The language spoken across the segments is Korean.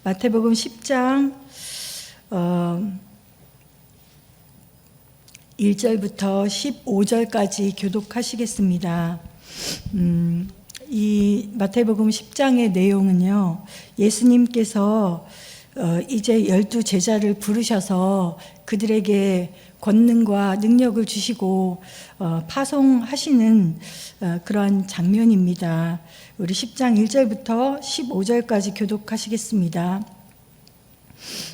마태복음 10장 1절부터 15절까지 교독하시겠습니다. 이 마태복음 10장의 내용은요, 예수님께서 이제 12 제자를 부르셔서 그들에게 권능과 능력을 주시고 파송하시는 그러한 장면입니다. 우리 10장 1절부터 15절까지 교독하시겠습니다.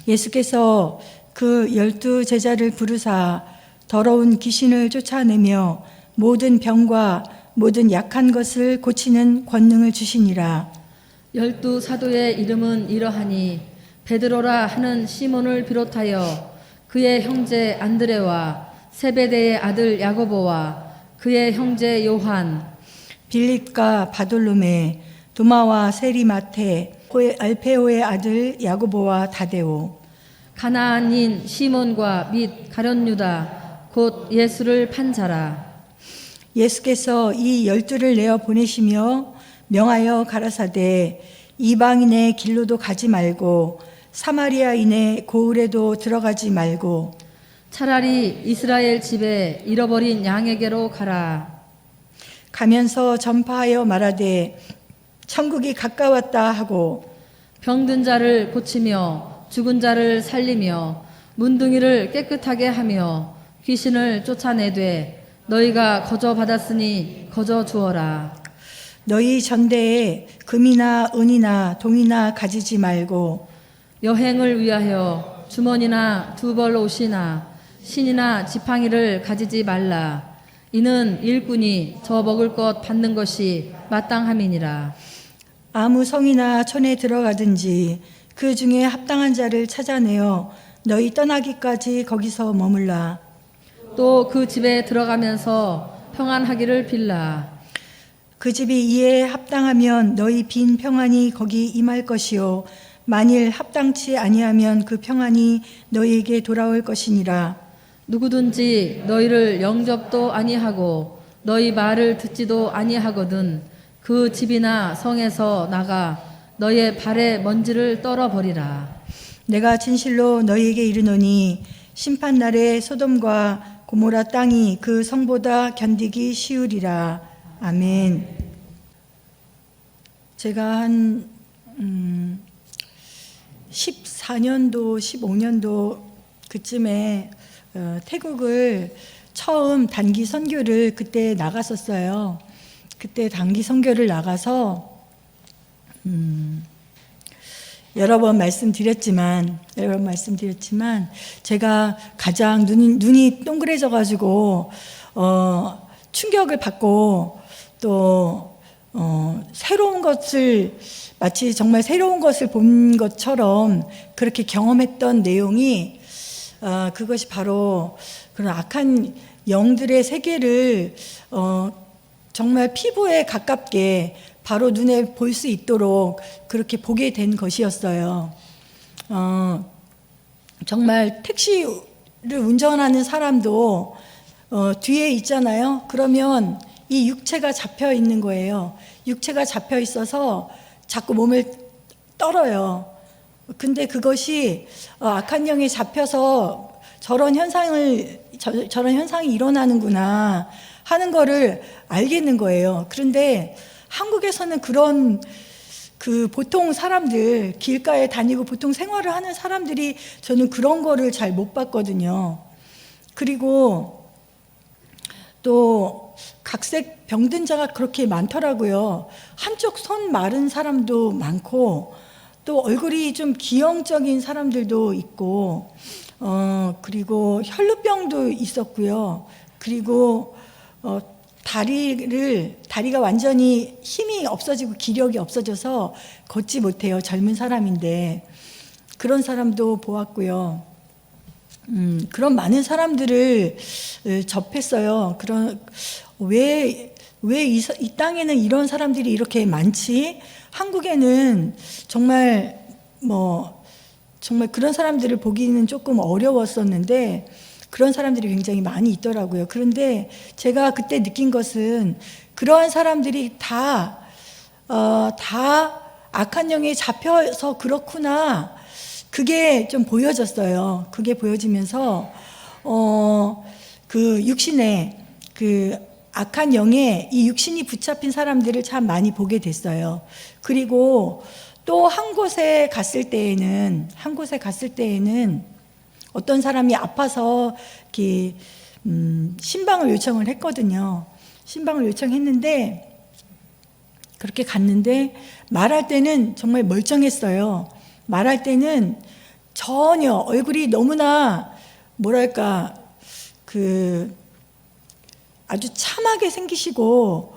예수께서 그 12 제자를 부르사 더러운 귀신을 쫓아내며 모든 병과 모든 약한 것을 고치는 권능을 주시니라. 12 사도의 이름은 이러하니 베드로라 하는 시몬을 비롯하여 그의 형제 안드레와 세베대의 아들 야고보와 그의 형제 요한, 빌립과 바돌로메, 도마와 세리마테, 알페오의 아들 야고보와 다데오, 가나안인 시몬과 및 가룟 유다 곧 예수를 판 자라. 예수께서 이 12를 내어 보내시며 명하여 가라사대 이방인의 길로도 가지 말고 사마리아인의 고을에도 들어가지 말고 차라리 이스라엘 집에 잃어버린 양에게로 가라. 가면서 전파하여 말하되 천국이 가까웠다 하고 병든 자를 고치며 죽은 자를 살리며 문둥이를 깨끗하게 하며 귀신을 쫓아내되 너희가 거저 받았으니 거저 주어라. 너희 전대에 금이나 은이나 동이나 가지지 말고 여행을 위하여 주머니나 두 벌 옷이나 신이나 지팡이를 가지지 말라. 이는 일꾼이 저 먹을 것 받는 것이 마땅함이니라. 아무 성이나 촌에 들어가든지 그 중에 합당한 자를 찾아내어 너희 떠나기까지 거기서 머물라. 또 그 집에 들어가면서 평안하기를 빌라. 그 집이 이에 합당하면 너희 빈 평안이 거기 임할 것이요 만일 합당치 아니하면 그 평안이 너희에게 돌아올 것이니라. 누구든지 너희를 영접도 아니하고 너희 말을 듣지도 아니하거든 그 집이나 성에서 나가 너희의 발에 먼지를 떨어버리라. 내가 진실로 너희에게 이르노니 심판날에 소돔과 고모라 땅이 그 성보다 견디기 쉬우리라. 아멘. 제가 한 14년도 15년도 그쯤에 태국을 처음 단기 선교를 그때 나갔었어요. 그때 단기 선교를 나가서 여러 번 말씀드렸지만 제가 가장 눈이 동그래져 가지고 충격을 받고 또 새로운 것을 마치 정말 새로운 것을 본 것처럼 그렇게 경험했던 내용이 그것이 바로 그런 악한 영들의 세계를 정말 피부에 가깝게 바로 눈에 볼 수 있도록 그렇게 보게 된 것이었어요. 정말 택시를 운전하는 사람도 뒤에 있잖아요. 그러면 이 육체가 잡혀 있는 거예요. 육체가 잡혀 있어서 자꾸 몸을 떨어요. 근데 그것이 악한 영에 잡혀서 저런 현상이 일어나는구나 하는 거를 알겠는 거예요. 그런데 한국에서는 그런 보통 사람들, 길가에 다니고 보통 생활을 하는 사람들이 저는 그런 거를 잘 못 봤거든요. 그리고 또 각색 병든 자가 그렇게 많더라고요. 한쪽 손 마른 사람도 많고 또 얼굴이 좀 기형적인 사람들도 있고 그리고 혈루병도 있었고요. 그리고 다리가 완전히 힘이 없어지고 기력이 없어져서 걷지 못해요. 젊은 사람인데 그런 사람도 보았고요. 그런 많은 사람들을 접했어요. 왜 이 땅에는 이런 사람들이 이렇게 많지? 한국에는 정말 그런 사람들을 보기는 조금 어려웠었는데 그런 사람들이 굉장히 많이 있더라고요. 그런데 제가 그때 느낀 것은 그러한 사람들이 다 악한 영에 잡혀서 그렇구나. 그게 좀 보여졌어요. 그게 보여지면서 그 육신에 그 악한 영에 이 육신이 붙잡힌 사람들을 참 많이 보게 됐어요. 그리고 또 한 곳에 갔을 때에는 어떤 사람이 아파서 이렇게 신방을 요청을 했거든요. 신방을 요청했는데 그렇게 갔는데 말할 때는 정말 멀쩡했어요. 말할 때는 전혀 얼굴이 너무나 뭐랄까 그 아주 참하게 생기시고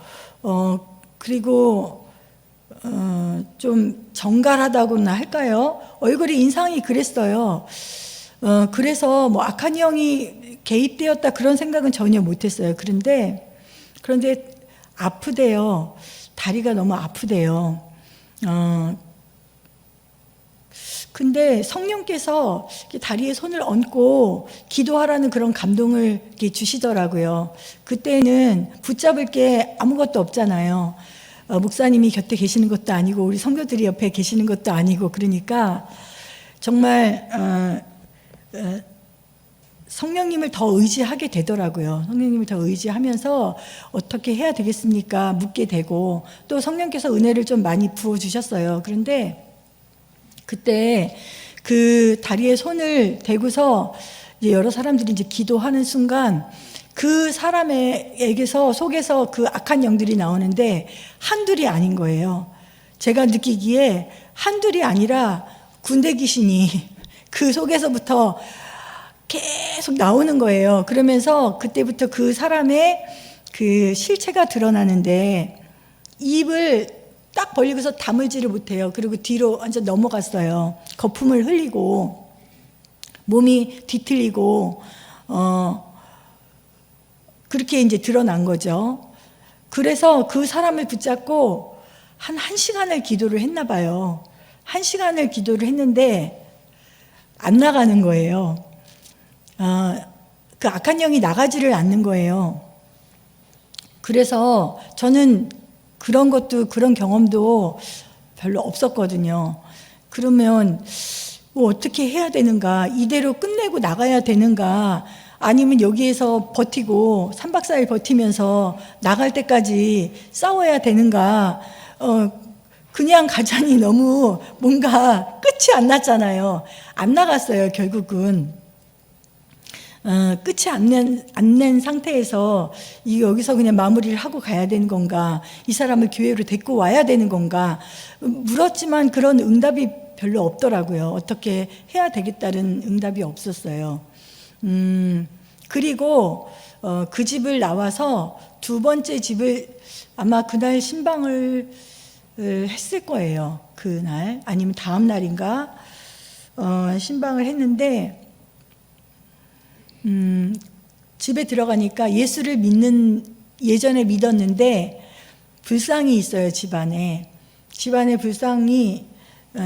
그리고 좀 정갈하다고나 할까요? 얼굴이 인상이 그랬어요. 그래서 뭐 악한 영이 개입되었다 그런 생각은 전혀 못했어요. 그런데 아프대요. 다리가 너무 아프대요. 근데 성령께서 다리에 손을 얹고 기도하라는 그런 감동을 이렇게 주시더라고요. 그때는 붙잡을 게 아무것도 없잖아요. 목사님이 곁에 계시는 것도 아니고 우리 성도들이 옆에 계시는 것도 아니고 그러니까 정말 성령님을 더 의지하게 되더라고요. 성령님을 더 의지하면서 어떻게 해야 되겠습니까? 묻게 되고 또 성령께서 은혜를 좀 많이 부어주셨어요. 그런데 그때 그 다리에 손을 대고서 이제 여러 사람들이 이제 기도하는 순간 그 사람에게서 속에서 그 악한 영들이 나오는데 한둘이 아닌 거예요. 제가 느끼기에 한둘이 아니라 군대 귀신이 그 속에서부터 계속 나오는 거예요. 그러면서 그때부터 그 사람의 그 실체가 드러나는데 입을 딱 벌리고서 다물지를 못해요. 그리고 뒤로 완전 넘어갔어요. 거품을 흘리고 몸이 뒤틀리고 그렇게 이제 드러난 거죠. 그래서 그 사람을 붙잡고 한 1시간을 기도를 했나 봐요. 1시간을 기도를 했는데 안 나가는 거예요. 그 악한 영이 나가지를 않는 거예요. 그래서 저는 그런 경험도 별로 없었거든요. 그러면 뭐 어떻게 해야 되는가? 이대로 끝내고 나가야 되는가? 아니면 여기에서 버티고 3박 4일 버티면서 나갈 때까지 싸워야 되는가? 그냥 가자니 너무 뭔가 끝이 안 났잖아요. 안 나갔어요, 결국은. 끝이 안 낸 상태에서 여기서 그냥 마무리를 하고 가야 되는 건가? 이 사람을 교회로 데리고 와야 되는 건가? 물었지만 그런 응답이 별로 없더라고요. 어떻게 해야 되겠다는 응답이 없었어요. 그리고 그 집을 나와서 두 번째 집을 아마 그날 신방을 했을 거예요. 그날 아니면 다음 날인가 신방을 했는데 집에 들어가니까 예수를 예전에 믿었는데 불상이 있어요. 집안에 불상이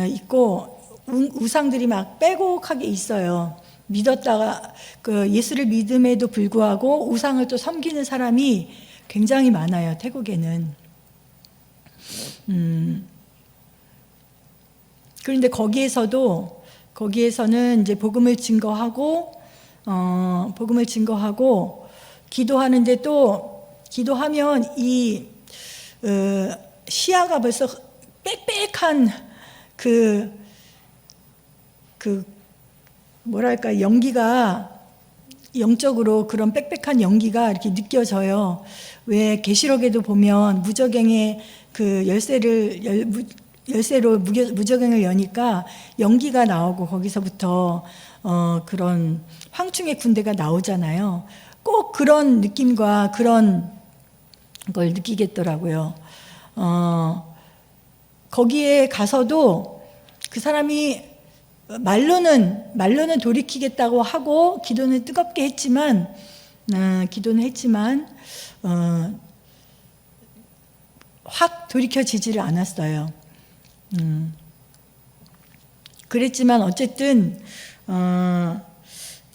있고 우상들이 막 빼곡하게 있어요. 믿었다가 그 예수를 믿음에도 불구하고 우상을 또 섬기는 사람이 굉장히 많아요. 태국에는. 그런데 거기에서는 이제 복음을 증거하고 기도하는데 또 기도하면 이 시야가 벌써 빽빽한 그 뭐랄까 연기가 영적으로 그런 빽빽한 연기가 이렇게 느껴져요. 왜 계시록에도 보면 무저갱의 그 열쇠로 무저갱을 여니까 연기가 나오고 거기서부터 그런 황충의 군대가 나오잖아요. 꼭 그런 느낌과 그런 걸 느끼겠더라고요. 거기에 가서도 그 사람이 말로는 돌이키겠다고 하고 기도는 뜨겁게 했지만 확 돌이켜지지를 않았어요. 그랬지만 어쨌든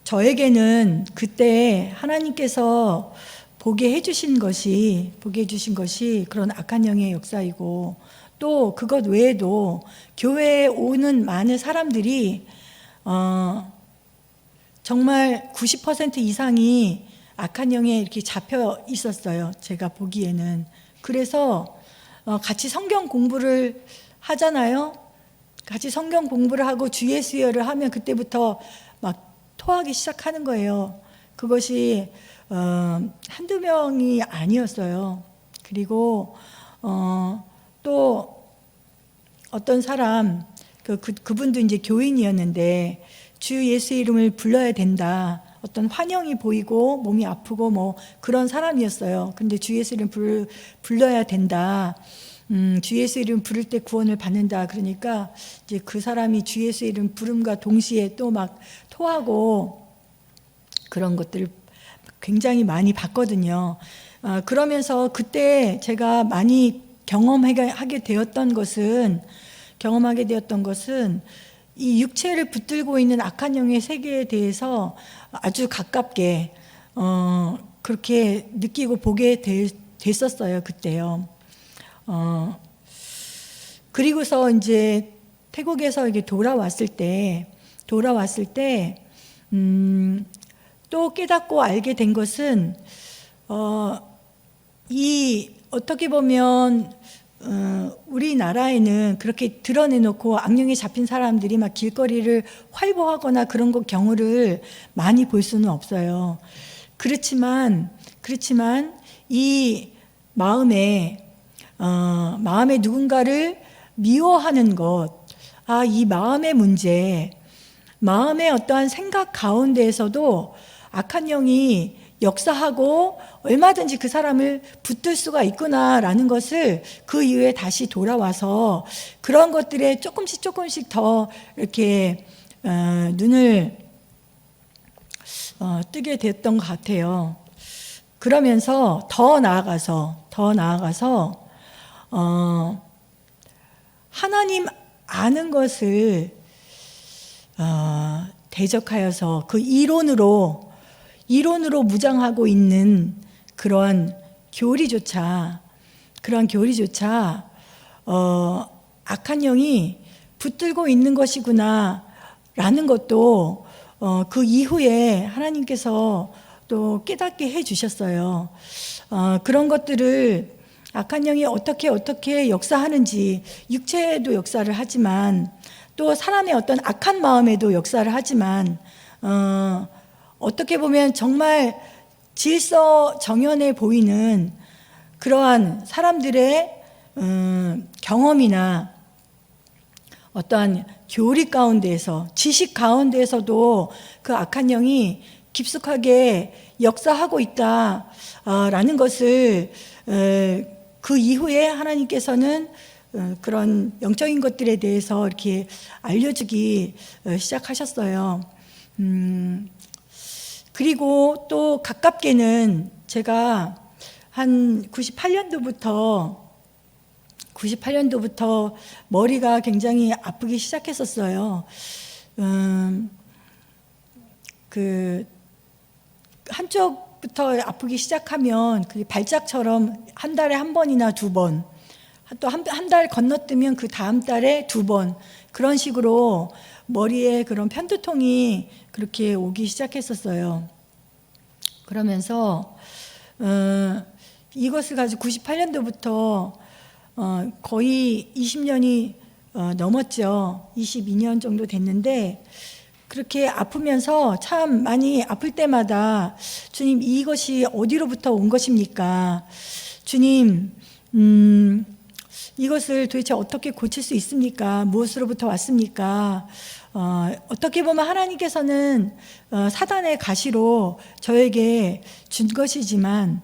저에게는 그때 하나님께서 보게 해주신 것이 그런 악한 영의 역사이고 또 그것 외에도 교회에 오는 많은 사람들이 정말 90% 이상이 악한 영에 이렇게 잡혀 있었어요. 제가 보기에는. 그래서 같이 성경 공부를 하잖아요. 같이 성경 공부를 하고 주 예수여를 하면 그때부터 막 토하기 시작하는 거예요. 그것이 한두 명이 아니었어요. 그리고 또 어떤 사람 그분도 이제 교인이었는데 주 예수 이름을 불러야 된다. 어떤 환영이 보이고 몸이 아프고 뭐 그런 사람이었어요. 근데 주 예수 이름 불러야 된다. 주 예수 이름 부를 때 구원을 받는다. 그러니까 이제 그 사람이 주 예수 이름 부름과 동시에 또 막 토하고 그런 것들을 굉장히 많이 봤거든요. 그러면서 그때 제가 많이 경험하게 되었던 것은 이 육체를 붙들고 있는 악한 영의 세계에 대해서 아주 가깝게 그렇게 느끼고 보게 됐었어요. 그때요. 그리고서 이제 태국에서 이게 돌아왔을 때 또 깨닫고 알게 된 것은 어떻게 보면 우리나라에는 그렇게 드러내놓고 악령에 잡힌 사람들이 막 길거리를 활보하거나 그런 경우를 많이 볼 수는 없어요. 그렇지만 이 마음에 누군가를 미워하는 것, 이 마음의 문제, 마음의 어떠한 생각 가운데에서도 악한 영이 역사하고 얼마든지 그 사람을 붙들 수가 있구나라는 것을 그 이후에 다시 돌아와서 그런 것들에 조금씩 더 이렇게 눈을 뜨게 됐던 것 같아요. 그러면서 더 나아가서 하나님 아는 것을 대적하여서 그 이론으로 무장하고 있는 그러한 교리조차 악한 영이 붙들고 있는 것이구나 라는 것도 그 이후에 하나님께서 또 깨닫게 해 주셨어요. 그런 것들을 악한 영이 어떻게 역사하는지, 육체에도 역사를 하지만 또 사람의 어떤 악한 마음에도 역사를 하지만 어떻게 보면 정말 질서정연해 보이는 그러한 사람들의 경험이나 어떠한 교리 가운데에서, 지식 가운데에서도 그 악한 영이 깊숙하게 역사하고 있다라는 것을 그 이후에 하나님께서는 그런 영적인 것들에 대해서 이렇게 알려주기 시작하셨어요. 그리고 또 가깝게는 제가 한 98년도부터 머리가 굉장히 아프기 시작했었어요. 그 한쪽부터 아프기 시작하면 그 발작처럼 한 달에 한 번이나 두 번, 또 한 달 건너뜨면 그 다음 달에 두 번, 그런 식으로 머리에 그런 편두통이 그렇게 오기 시작했었어요. 그러면서 이것을 가지고 98년도부터 거의 20년이 넘었죠. 22년 정도 됐는데 그렇게 아프면서 참 많이 아플 때마다 주님, 이것이 어디로부터 온 것입니까? 주님, 이것을 도대체 어떻게 고칠 수 있습니까? 무엇으로부터 왔습니까? 어떻게 보면 하나님께서는 사단의 가시로 저에게 준 것이지만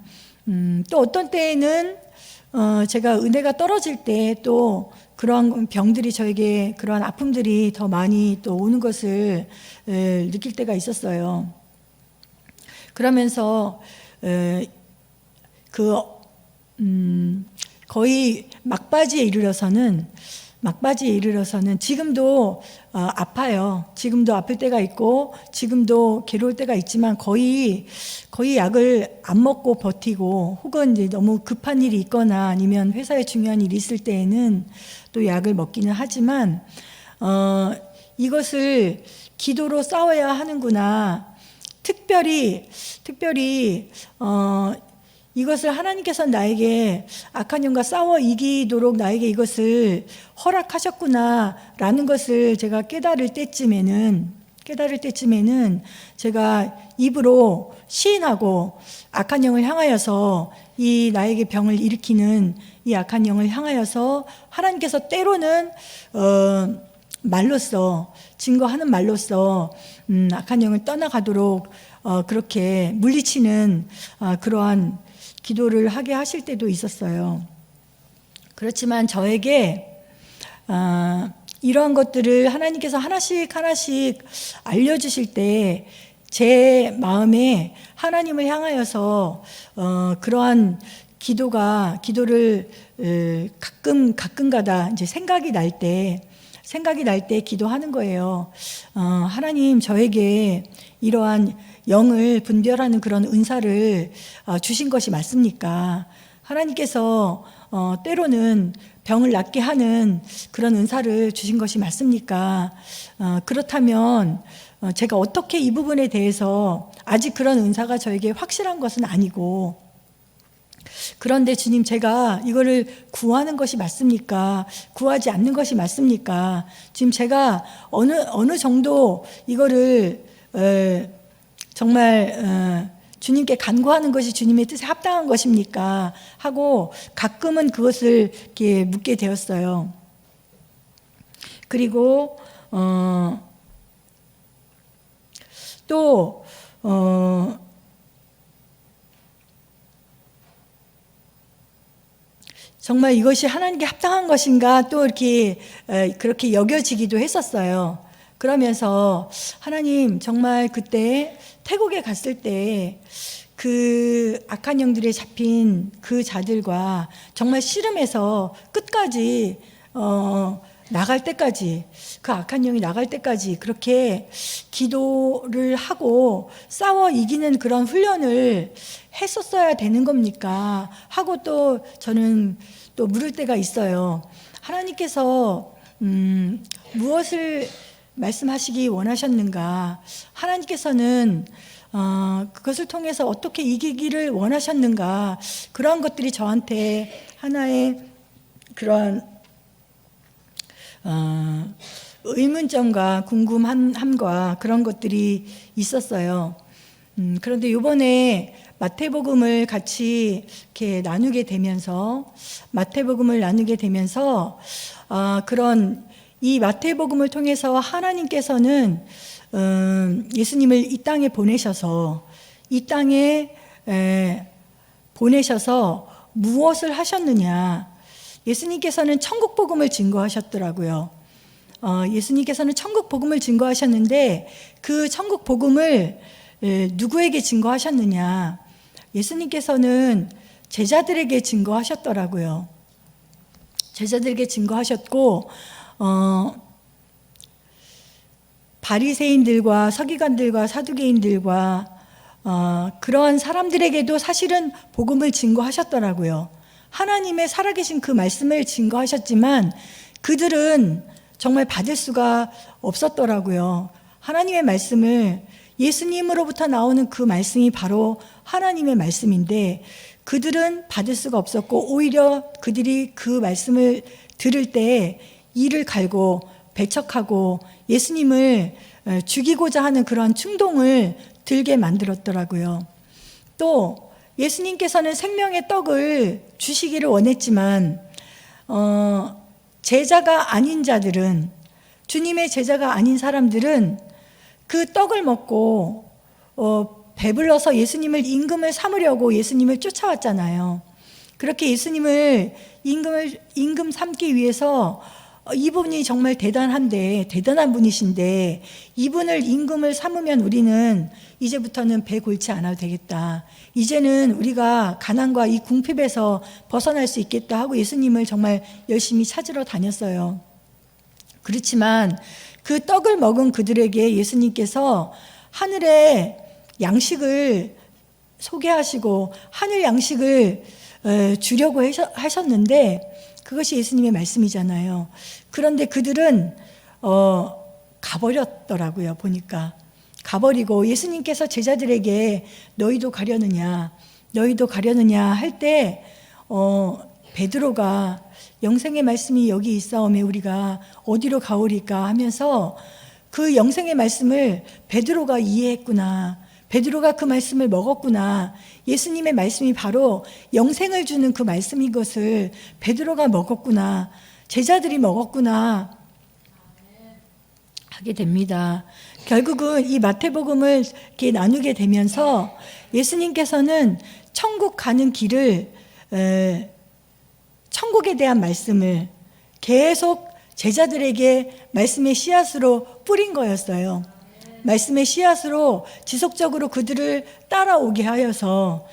또 어떤 때에는 제가 은혜가 떨어질 때 또 그러한 병들이 저에게, 그러한 아픔들이 더 많이 또 오는 것을 느낄 때가 있었어요. 그러면서 거의 막바지에 이르러서는 막바지에 이르러서는 지금도 아파요. 지금도 아플 때가 있고 지금도 괴로울 때가 있지만 거의 약을 안 먹고 버티고, 혹은 이제 너무 급한 일이 있거나 아니면 회사에 중요한 일이 있을 때에는 또 약을 먹기는 하지만 이것을 기도로 싸워야 하는구나. 특별히 이것을 하나님께서 나에게 악한 영과 싸워 이기도록 나에게 이것을 허락하셨구나라는 것을 제가 깨달을 때쯤에는 제가 입으로 시인하고 악한 영을 향하여서, 이 나에게 병을 일으키는 이 악한 영을 향하여서 하나님께서 때로는 말로써, 증거하는 말로써 악한 영을 떠나가도록 그렇게 물리치는 그러한 기도를 하게 하실 때도 있었어요. 그렇지만 저에게 이러한 것들을 하나님께서 하나씩 알려주실 때 제 마음에 하나님을 향하여서 그러한 기도를 가끔가다 이제 생각이 날 때 기도하는 거예요. 하나님, 저에게 이러한 영을 분별하는 그런 은사를 주신 것이 맞습니까? 하나님께서 때로는 병을 낫게 하는 그런 은사를 주신 것이 맞습니까? 그렇다면 제가 어떻게 이 부분에 대해서, 아직 그런 은사가 저에게 확실한 것은 아니고, 그런데 주님, 제가 이거를 구하는 것이 맞습니까? 구하지 않는 것이 맞습니까? 지금 제가 어느 정도 이거를 정말 주님께 간구하는 것이 주님의 뜻에 합당한 것입니까? 하고 가끔은 그것을 이렇게 묻게 되었어요. 그리고 또 정말 이것이 하나님께 합당한 것인가, 또 이렇게 그렇게 여겨지기도 했었어요. 그러면서 하나님, 정말 그때 태국에 갔을 때 그 악한 영들에 잡힌 그 자들과 정말 씨름해서 끝까지 나갈 때까지, 그 악한 영이 나갈 때까지 그렇게 기도를 하고 싸워 이기는 그런 훈련을 했었어야 되는 겁니까? 하고 또 저는 또 물을 때가 있어요. 하나님께서 무엇을 말씀하시기 원하셨는가? 하나님께서는 그것을 통해서 어떻게 이기기를 원하셨는가? 그러한 것들이 저한테 하나의 그러한 의문점과 궁금함과 그런 것들이 있었어요. 그런데 이번에 마태복음을 같이 이렇게 나누게 되면서 그런 이 마태복음을 통해서 하나님께서는 예수님을 이 땅에 보내셔서 무엇을 하셨느냐? 예수님께서는 천국 복음을 증거하셨더라고요. 예수님께서는 천국 복음을 증거하셨는데 그 천국 복음을 누구에게 증거하셨느냐? 예수님께서는 제자들에게 증거하셨더라고요. 제자들에게 증거하셨고, 바리새인들과 서기관들과 사두개인들과 그러한 사람들에게도 사실은 복음을 증거하셨더라고요. 하나님의 살아계신 그 말씀을 증거하셨지만 그들은 정말 받을 수가 없었더라고요. 하나님의 말씀을, 예수님으로부터 나오는 그 말씀이 바로 하나님의 말씀인데 그들은 받을 수가 없었고, 오히려 그들이 그 말씀을 들을 때 이를 갈고 배척하고 예수님을 죽이고자 하는 그런 충동을 들게 만들었더라고요. 또 예수님께서는 생명의 떡을 주시기를 원했지만 제자가 아닌 자들은, 주님의 제자가 아닌 사람들은 그 떡을 먹고 배불러서 예수님을 임금을 삼으려고 예수님을 쫓아왔잖아요. 그렇게 예수님을 임금 삼기 위해서 이분이 정말 대단한 분이신데 이분을 임금을 삼으면 우리는 이제부터는 배 골치 않아도 되겠다. 이제는 우리가 가난과 이 궁핍에서 벗어날 수 있겠다 하고 예수님을 정말 열심히 찾으러 다녔어요. 그렇지만 그 떡을 먹은 그들에게 예수님께서 하늘의 양식을 소개하시고 하늘 양식을 주려고 하셨는데 그것이 예수님의 말씀이잖아요. 그런데 그들은 가버렸더라고요. 보니까 가버리고 예수님께서 제자들에게 너희도 가려느냐 할 때 베드로가 영생의 말씀이 여기 있사오매 우리가 어디로 가오리까 하면서 그 영생의 말씀을 베드로가 이해했구나. 베드로가 그 말씀을 먹었구나. 예수님의 말씀이 바로 영생을 주는 그 말씀인 것을 베드로가 먹었구나. 제자들이 먹었구나 하게 됩니다. 결국은 이 마태복음을 이렇게 나누게 되면서 예수님께서는 천국 가는 길을 천국에 대한 말씀을 계속 제자들에게 말씀의 씨앗으로 뿌린 거였어요. 말씀의 씨앗으로 지속적으로 그들을 따라오게 하여서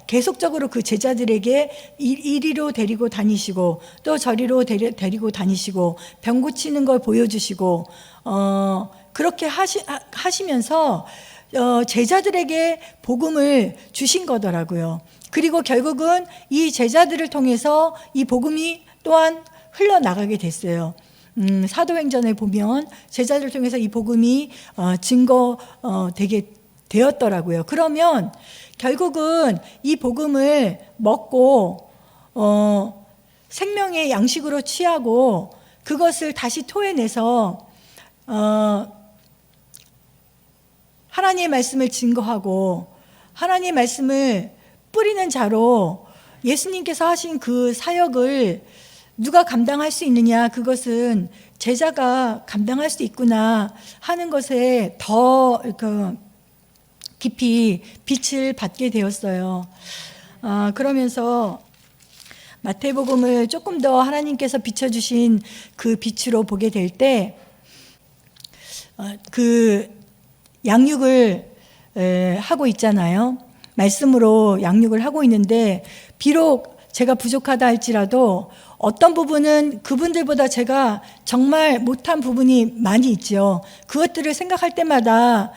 계속적으로 그 제자들에게 이리로 데리고 다니시고 또 저리로 데리고 다니시고 병 고치는 걸 보여주시고 그렇게 하시면서 제자들에게 복음을 주신 거더라고요. 그리고 결국은 이 제자들을 통해서 이 복음이 또한 흘러나가게 됐어요. 사도행전에 보면 제자들을 통해서 이 복음이 증거되게 되었더라고요. 그러면 결국은 이 복음을 먹고 생명의 양식으로 취하고 그것을 다시 토해내서 하나님의 말씀을 증거하고 하나님의 말씀을 뿌리는 자로 예수님께서 하신 그 사역을 누가 감당할 수 있느냐, 그것은 제자가 감당할 수 있구나 하는 것에 더 깊이 빛을 받게 되었어요. 그러면서 마태복음을 조금 더 하나님께서 비춰주신 그 빛으로 보게 될 때 그 양육을 하고 있잖아요. 말씀으로 양육을 하고 있는데 비록 제가 부족하다 할지라도 어떤 부분은 그분들보다 제가 정말 못한 부분이 많이 있죠. 그것들을 생각할 때마다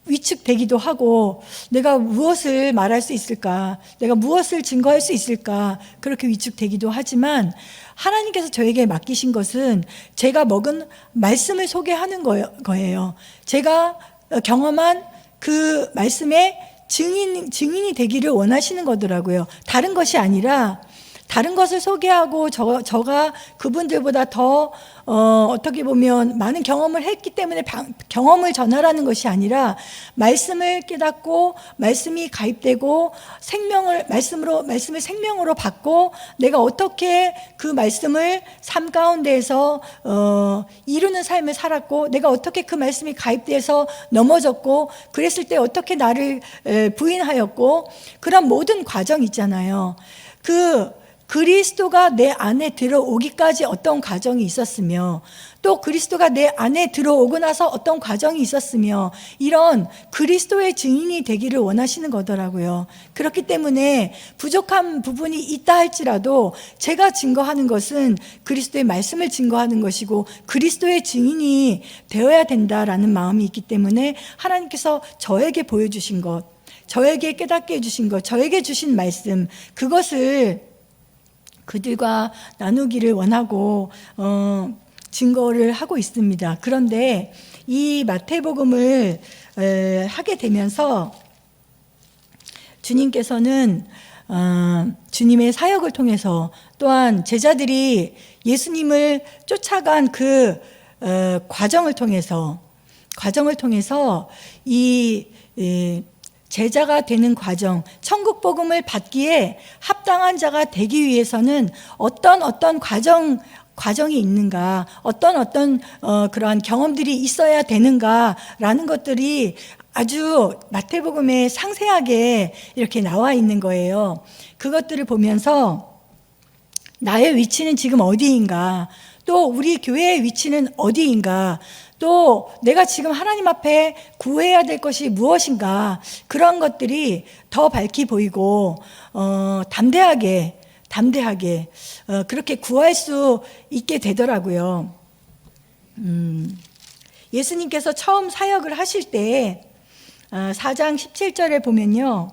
위축되기도 하고 내가 무엇을 말할 수 있을까? 내가 무엇을 증거할 수 있을까? 그렇게 위축되기도 하지만 하나님께서 저에게 맡기신 것은 제가 먹은 말씀을 소개하는 거예요. 제가 경험한 그 말씀의 증인이 되기를 원하시는 거더라고요. 다른 것이 아니라 다른 것을 소개하고 저가 그분들보다 더 어떻게 보면 많은 경험을 했기 때문에 경험을 전하라는 것이 아니라 말씀을 깨닫고 말씀이 가입되고 말씀을 생명으로 받고 내가 어떻게 그 말씀을 삶 가운데에서 이루는 삶을 살았고 내가 어떻게 그 말씀이 가입돼서 넘어졌고 그랬을 때 어떻게 나를 부인하였고 그런 모든 과정 있잖아요. 그리스도가 내 안에 들어오기까지 어떤 과정이 있었으며 또 그리스도가 내 안에 들어오고 나서 어떤 과정이 있었으며 이런 그리스도의 증인이 되기를 원하시는 거더라고요. 그렇기 때문에 부족한 부분이 있다 할지라도 제가 증거하는 것은 그리스도의 말씀을 증거하는 것이고 그리스도의 증인이 되어야 된다라는 마음이 있기 때문에 하나님께서 저에게 보여주신 것, 저에게 깨닫게 해주신 것, 저에게 주신 말씀, 그것을 그들과 나누기를 원하고 증거를 하고 있습니다. 그런데 이 마태복음을 하게 되면서 주님께서는 주님의 사역을 통해서 또한 제자들이 예수님을 쫓아간 그 과정을 통해서 이 제자가 되는 과정, 천국 복음을 받기에 합당한 자가 되기 위해서는 어떤 과정이 있는가, 어떤 그러한 경험들이 있어야 되는가라는 것들이 아주 마태복음에 상세하게 이렇게 나와 있는 거예요. 그것들을 보면서 나의 위치는 지금 어디인가, 또 우리 교회의 위치는 어디인가, 또 내가 지금 하나님 앞에 구해야 될 것이 무엇인가, 그런 것들이 더 밝히 보이고 담대하게 담대하게 그렇게 구할 수 있게 되더라고요. 예수님께서 처음 사역을 하실 때 4장 17절에 보면요,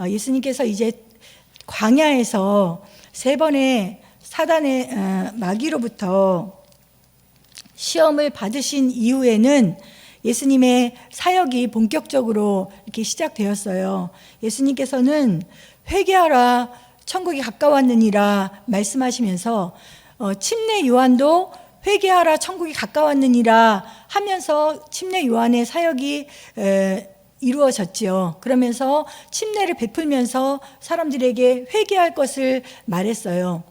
예수님께서 이제 광야에서 3번의 사단의 마귀로부터 시험을 받으신 이후에는 예수님의 사역이 본격적으로 이렇게 시작되었어요. 예수님께서는 회개하라 천국이 가까웠느니라 말씀하시면서 침례 요한도 회개하라 천국이 가까웠느니라 하면서 침례 요한의 사역이 이루어졌지요. 그러면서 침례를 베풀면서 사람들에게 회개할 것을 말했어요.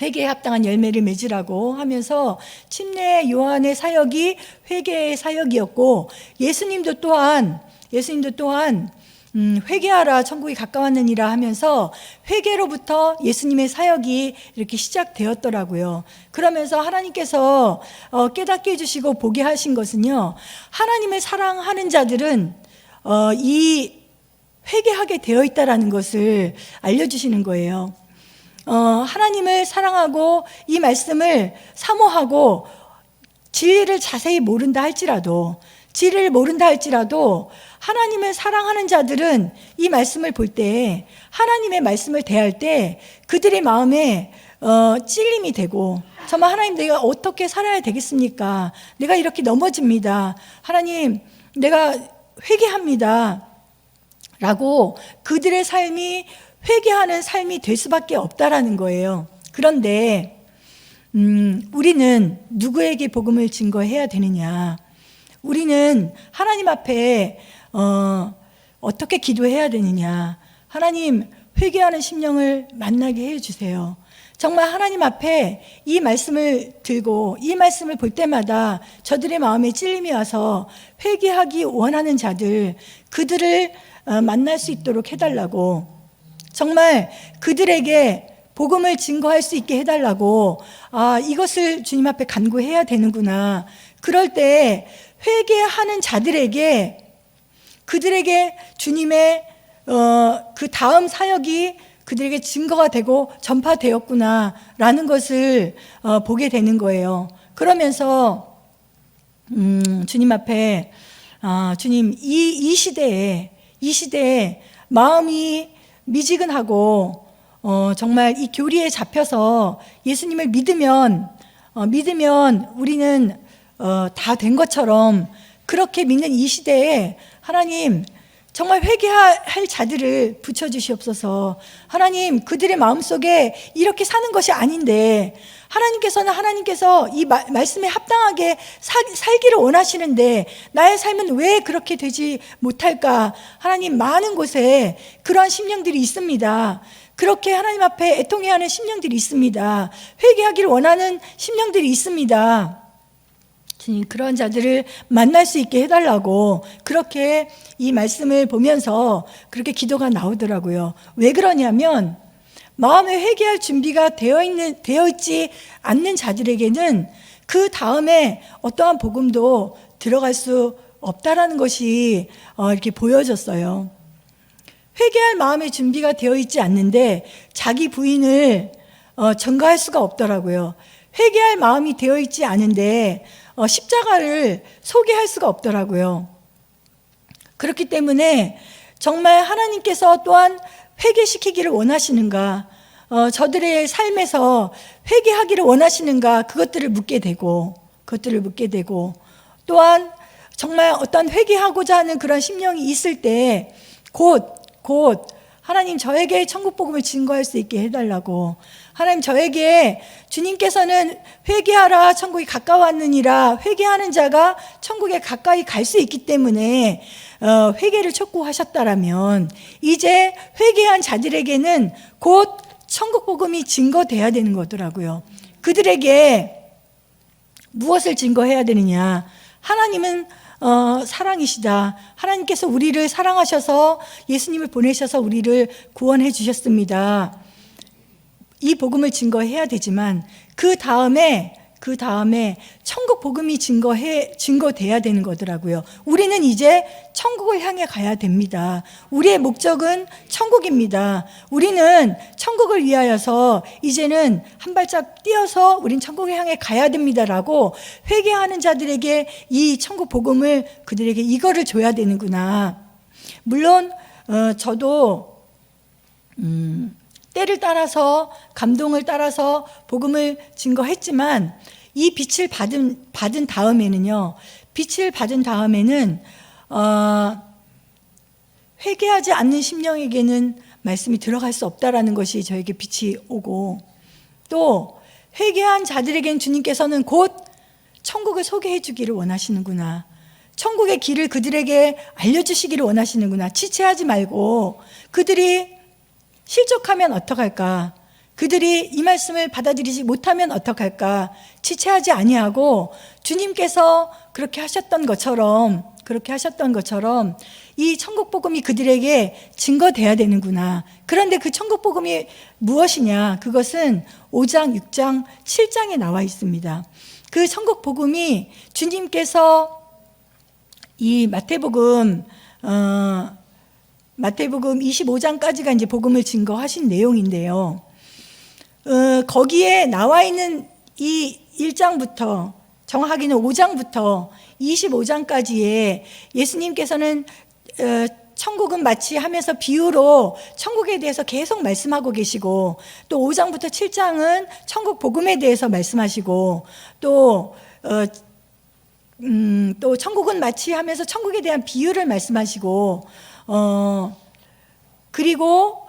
회개에 합당한 열매를 맺으라고 하면서 침례 요한의 사역이 회개의 사역이었고, 예수님도 또한 회개하라 천국이 가까웠느니라 하면서 회개로부터 예수님의 사역이 이렇게 시작되었더라고요. 그러면서 하나님께서 깨닫게 해주시고 보게 하신 것은요, 하나님을 사랑하는 자들은 이 회개하게 되어 있다라는 것을 알려주시는 거예요. 하나님을 사랑하고 이 말씀을 사모하고 진리를 자세히 모른다 할지라도 하나님을 사랑하는 자들은 이 말씀을 볼 때, 하나님의 말씀을 대할 때 그들의 마음에 찔림이 되고, 정말 하나님 내가 어떻게 살아야 되겠습니까? 내가 이렇게 넘어집니다. 하나님 내가 회개합니다 라고 그들의 삶이 회개하는 삶이 될 수밖에 없다라는 거예요. 그런데 우리는 누구에게 복음을 증거해야 되느냐? 우리는 하나님 앞에 어떻게 기도해야 되느냐? 하나님, 회개하는 심령을 만나게 해주세요. 정말 하나님 앞에 이 말씀을 들고 이 말씀을 볼 때마다 저들의 마음에 찔림이 와서 회개하기 원하는 자들, 그들을 만날 수 있도록 해달라고, 정말 그들에게 복음을 증거할 수 있게 해달라고, 이것을 주님 앞에 간구해야 되는구나. 그럴 때 회개하는 자들에게, 그들에게 주님의 그 다음 사역이 그들에게 증거가 되고 전파되었구나라는 것을 보게 되는 거예요. 그러면서 주님 앞에 주님, 이 시대에 마음이 미지근하고 정말 이 교리에 잡혀서 예수님을 믿으면 우리는 다 된 것처럼 그렇게 믿는 이 시대에 하나님, 정말 회개할 자들을 붙여주시옵소서. 하나님, 그들의 마음속에 이렇게 사는 것이 아닌데 하나님께서 이 말씀에 합당하게 살기를 원하시는데 나의 삶은 왜 그렇게 되지 못할까? 하나님, 많은 곳에 그러한 심령들이 있습니다. 그렇게 하나님 앞에 애통해야 하는 심령들이 있습니다. 회개하기를 원하는 심령들이 있습니다. 주님, 그런 자들을 만날 수 있게 해달라고, 그렇게 이 말씀을 보면서 그렇게 기도가 나오더라고요. 왜 그러냐면 마음에 회개할 준비가 되어 있지 않는 자들에게는 그 다음에 어떠한 복음도 들어갈 수 없다라는 것이 이렇게 보여졌어요. 회개할 마음의 준비가 되어 있지 않는데 자기 부인을 전가할 수가 없더라고요. 회개할 마음이 되어 있지 않은데 십자가를 소개할 수가 없더라고요. 그렇기 때문에 정말 하나님께서 또한 회개시키기를 원하시는가, 저들의 삶에서 회개하기를 원하시는가, 그것들을 묻게 되고, 또한 정말 어떤 회개하고자 하는 그런 심령이 있을 때 곧 하나님, 저에게 천국 복음을 증거할 수 있게 해달라고, 하나님, 저에게 주님께서는 회개하라 천국이 가까웠느니라, 회개하는 자가 천국에 가까이 갈 수 있기 때문에 회개를 촉구하셨다라면 이제 회개한 자들에게는 곧 천국 복음이 증거돼야 되는 거더라고요. 그들에게 무엇을 증거해야 되느냐? 하나님은 사랑이시다. 하나님께서 우리를 사랑하셔서 예수님을 보내셔서 우리를 구원해 주셨습니다. 이 복음을 증거해야 되지만 그 다음에 그 다음에 천국 복음이 증거돼야 되는 거더라고요. 우리는 이제 천국을 향해 가야 됩니다. 우리의 목적은 천국입니다. 우리는 천국을 위하여서 이제는 한 발짝 뛰어서 우린 천국을 향해 가야 됩니다라고 회개하는 자들에게 이 천국 복음을 그들에게 이거를 줘야 되는구나. 물론 저도 때를 따라서 감동을 따라서 복음을 증거했지만 이 빛을 받은 다음에는요. 빛을 받은 다음에는 회개하지 않는 심령에게는 말씀이 들어갈 수 없다라는 것이 저에게 빛이 오고, 또 회개한 자들에게는 주님께서는 곧 천국을 소개해 주기를 원하시는구나. 천국의 길을 그들에게 알려주시기를 원하시는구나. 지체하지 말고 그들이 실족하면 어떡할까? 그들이 이 말씀을 받아들이지 못하면 어떡할까? 지체하지 아니하고 주님께서 그렇게 하셨던 것처럼 이 천국 복음이 그들에게 증거돼야 되는구나. 그런데 그 천국 복음이 무엇이냐? 그것은 5장, 6장, 7장에 나와 있습니다. 그 천국 복음이 주님께서 이 마태복음 25장까지가 이제 복음을 증거하신 내용인데요. 거기에 나와 있는 이 1장부터 정확하게는 5장부터 25장까지에 예수님께서는 천국은 마치 하면서 비유로 천국에 대해서 계속 말씀하고 계시고, 또 5장부터 7장은 천국 복음에 대해서 말씀하시고, 또 천국은 마치 하면서 천국에 대한 비유를 말씀하시고, 그리고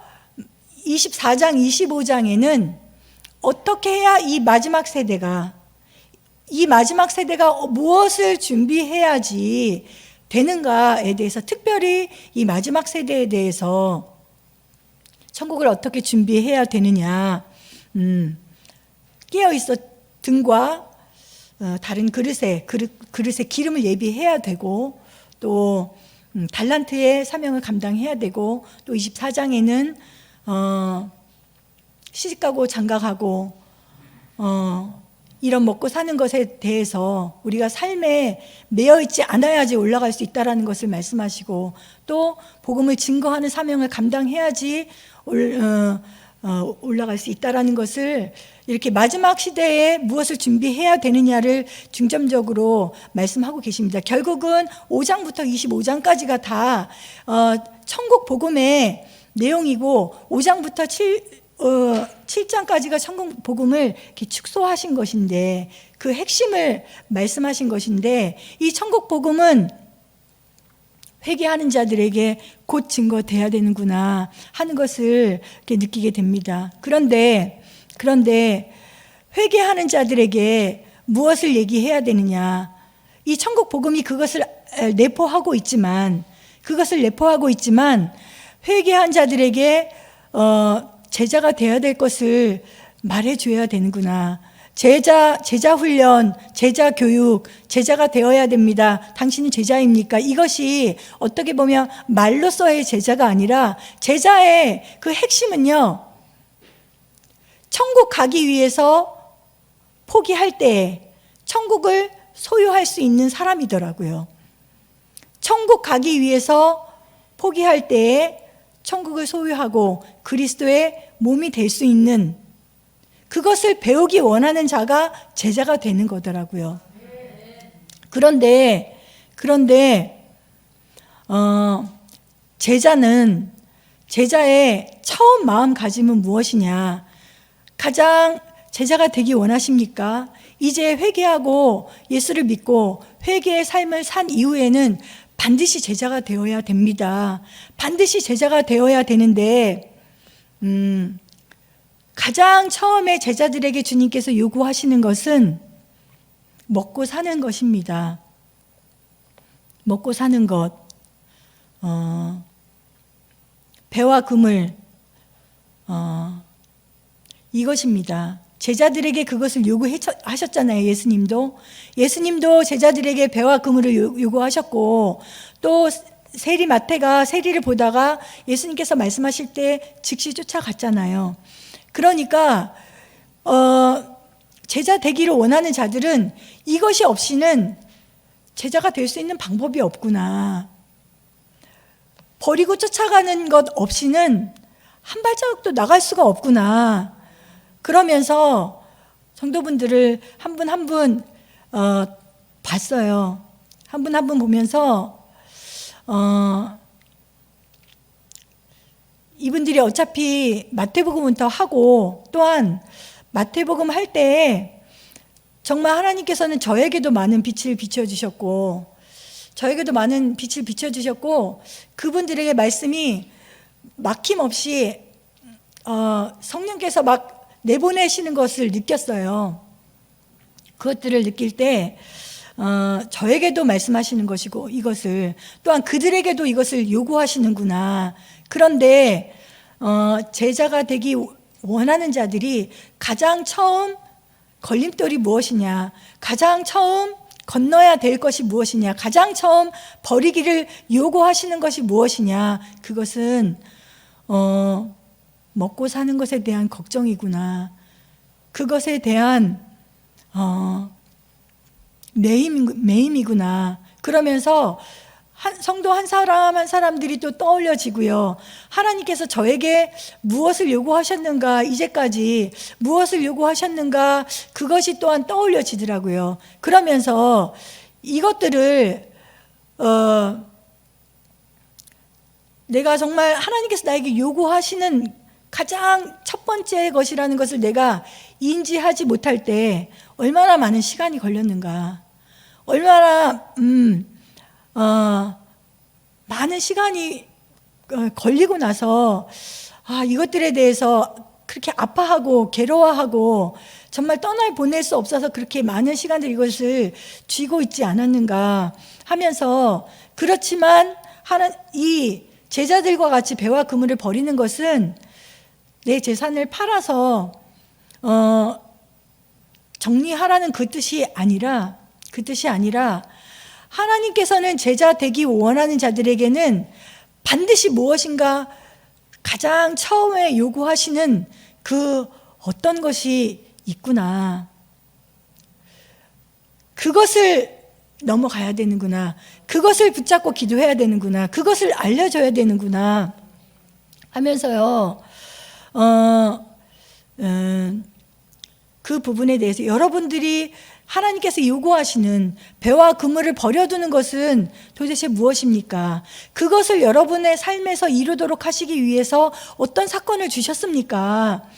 24장, 25장에는 어떻게 해야 이 마지막 세대가 무엇을 준비해야지 되는가에 대해서, 특별히 이 마지막 세대에 대해서 천국을 어떻게 준비해야 되느냐, 깨어있어 등과 다른 그릇에 기름을 예비해야 되고, 또 달란트의 사명을 감당해야 되고, 또 24장에는 시집가고 장가가고 이런 먹고 사는 것에 대해서 우리가 삶에 매여있지 않아야지 올라갈 수 있다는 것을 말씀하시고, 또 복음을 증거하는 사명을 감당해야지 올라갈 수 있다는 것을, 이렇게 마지막 시대에 무엇을 준비해야 되느냐를 중점적으로 말씀하고 계십니다. 결국은 5장부터 25장까지가 다 천국 복음의 내용이고, 5장부터 7장까지가 천국 복음을 이렇게 축소하신 것인데, 그 핵심을 말씀하신 것인데, 이 천국 복음은 회개하는 자들에게 곧 증거돼야 되는구나 하는 것을 이렇게 느끼게 됩니다. 그런데 회개하는 자들에게 무엇을 얘기해야 되느냐? 이 천국 복음이 그것을 내포하고 있지만 회개한 자들에게 제자가 되어야 될 것을 말해줘야 되는구나. 제자 훈련, 제자 교육, 제자가 되어야 됩니다. 당신은 제자입니까? 이것이 어떻게 보면 말로서의 제자가 아니라, 제자의 그 핵심은요, 천국 가기 위해서 포기할 때 천국을 소유할 수 있는 사람이더라고요. 천국 가기 위해서 포기할 때에 천국을 소유하고 그리스도의 몸이 될 수 있는, 그것을 배우기 원하는 자가 제자가 되는 거더라고요. 그런데 제자의 처음 마음가짐은 무엇이냐? 가장 제자가 되기 원하십니까? 이제 회개하고 예수를 믿고 회개의 삶을 산 이후에는 반드시 제자가 되어야 됩니다. 반드시 제자가 되어야 되는데, 가장 처음에 제자들에게 주님께서 요구하시는 것은 먹고 사는 것입니다. 먹고 사는 것, 배와 그물, 이것입니다. 제자들에게 그것을 요구하셨잖아요. 예수님도 제자들에게 배와 그물을 요구하셨고, 또 세리 마태가 세리를 보다가 예수님께서 말씀하실 때 즉시 쫓아갔잖아요. 그러니까 제자 되기를 원하는 자들은 이것이 없이는 제자가 될 수 있는 방법이 없구나. 버리고 쫓아가는 것 없이는 한 발자국도 나갈 수가 없구나. 그러면서 성도분들을 한 분 한 분 봤어요. 한 분 한 분 보면서 이분들이 어차피 마태복음부터 하고 또한 마태복음 할 때 정말 하나님께서는 저에게도 많은 빛을 비춰주셨고 그분들에게 말씀이 막힘없이 성령께서 막 내보내시는 것을 느꼈어요. 그것들을 느낄 때 저에게도 말씀하시는 것이고 이것을 또한 그들에게도 이것을 요구하시는구나. 그런데 제자가 되기 원하는 자들이 가장 처음 걸림돌이 무엇이냐, 가장 처음 건너야 될 것이 무엇이냐, 가장 처음 버리기를 요구하시는 것이 무엇이냐, 그것은 먹고 사는 것에 대한 걱정이구나. 그것에 대한 매임이구나. 그러면서 성도 한 사람 한 사람들이 또 떠올려지고요. 하나님께서 저에게 무엇을 요구하셨는가, 이제까지 무엇을 요구하셨는가, 그것이 또한 떠올려지더라고요. 그러면서 이것들을 내가 정말 하나님께서 나에게 요구하시는 가장 첫 번째 것이라는 것을 내가 인지하지 못할 때 얼마나 많은 시간이 걸렸는가, 얼마나 많은 시간이 걸리고 나서 이것들에 대해서 그렇게 아파하고 괴로워하고 정말 떠나보낼 수 없어서 그렇게 많은 시간들 이것을 쥐고 있지 않았는가 하면서, 그렇지만 이 제자들과 같이 배와 그물을 버리는 것은 내 재산을 팔아서 정리하라는 그 뜻이 아니라 하나님께서는 제자 되기 원하는 자들에게는 반드시 무엇인가 가장 처음에 요구하시는 그 어떤 것이 있구나. 그것을 넘어가야 되는구나. 그것을 붙잡고 기도해야 되는구나. 그것을 알려줘야 되는구나 하면서요. 그 부분에 대해서 여러분들이 하나님께서 요구하시는 배와 그물을 버려두는 것은 도대체 무엇입니까? 그것을 여러분의 삶에서 이루도록 하시기 위해서 어떤 사건을 주셨습니까?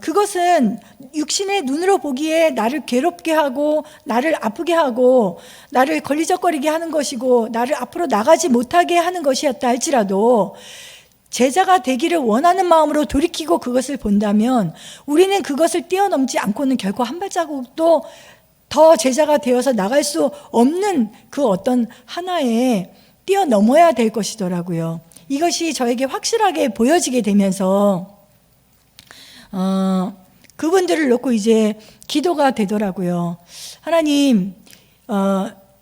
그것은 육신의 눈으로 보기에 나를 괴롭게 하고 나를 아프게 하고 나를 걸리적거리게 하는 것이고 나를 앞으로 나가지 못하게 하는 것이었다 할지라도 제자가 되기를 원하는 마음으로 돌이키고 그것을 본다면 우리는 그것을 뛰어넘지 않고는 결코 한 발자국도 더 제자가 되어서 나갈 수 없는 그 어떤 하나에 뛰어넘어야 될 것이더라고요. 이것이 저에게 확실하게 보여지게 되면서 그분들을 놓고 이제 기도가 되더라고요. 하나님,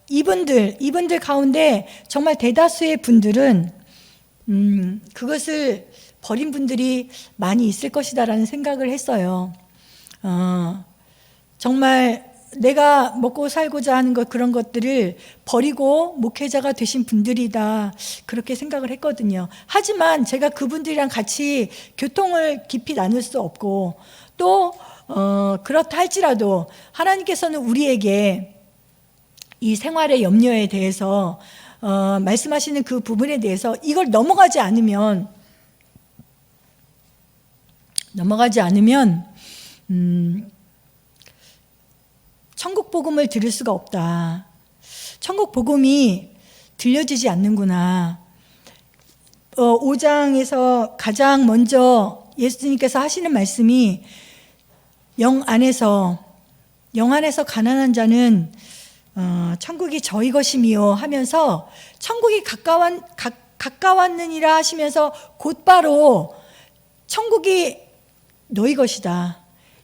이분들 가운데 정말 대다수의 분들은 그것을 버린 분들이 많이 있을 것이다라는 생각을 했어요. 정말 내가 먹고 살고자 하는 것, 그런 것들을 버리고 목회자가 되신 분들이다, 그렇게 생각을 했거든요. 하지만 제가 그분들이랑 같이 교통을 깊이 나눌 수 없고 또 그렇다 할지라도 하나님께서는 우리에게 이 생활의 염려에 대해서 말씀하시는 그 부분에 대해서 이걸 넘어가지 않으면 천국 복음을 들을 수가 없다. 천국 복음이 들려지지 않는구나. 5장에서 가장 먼저 예수님께서 하시는 말씀이 영 안에서 가난한 자는 천국이 저희 것이미요 하면서 천국이 가까웠느니라 하시면서 곧바로 천국이 너희 것이다,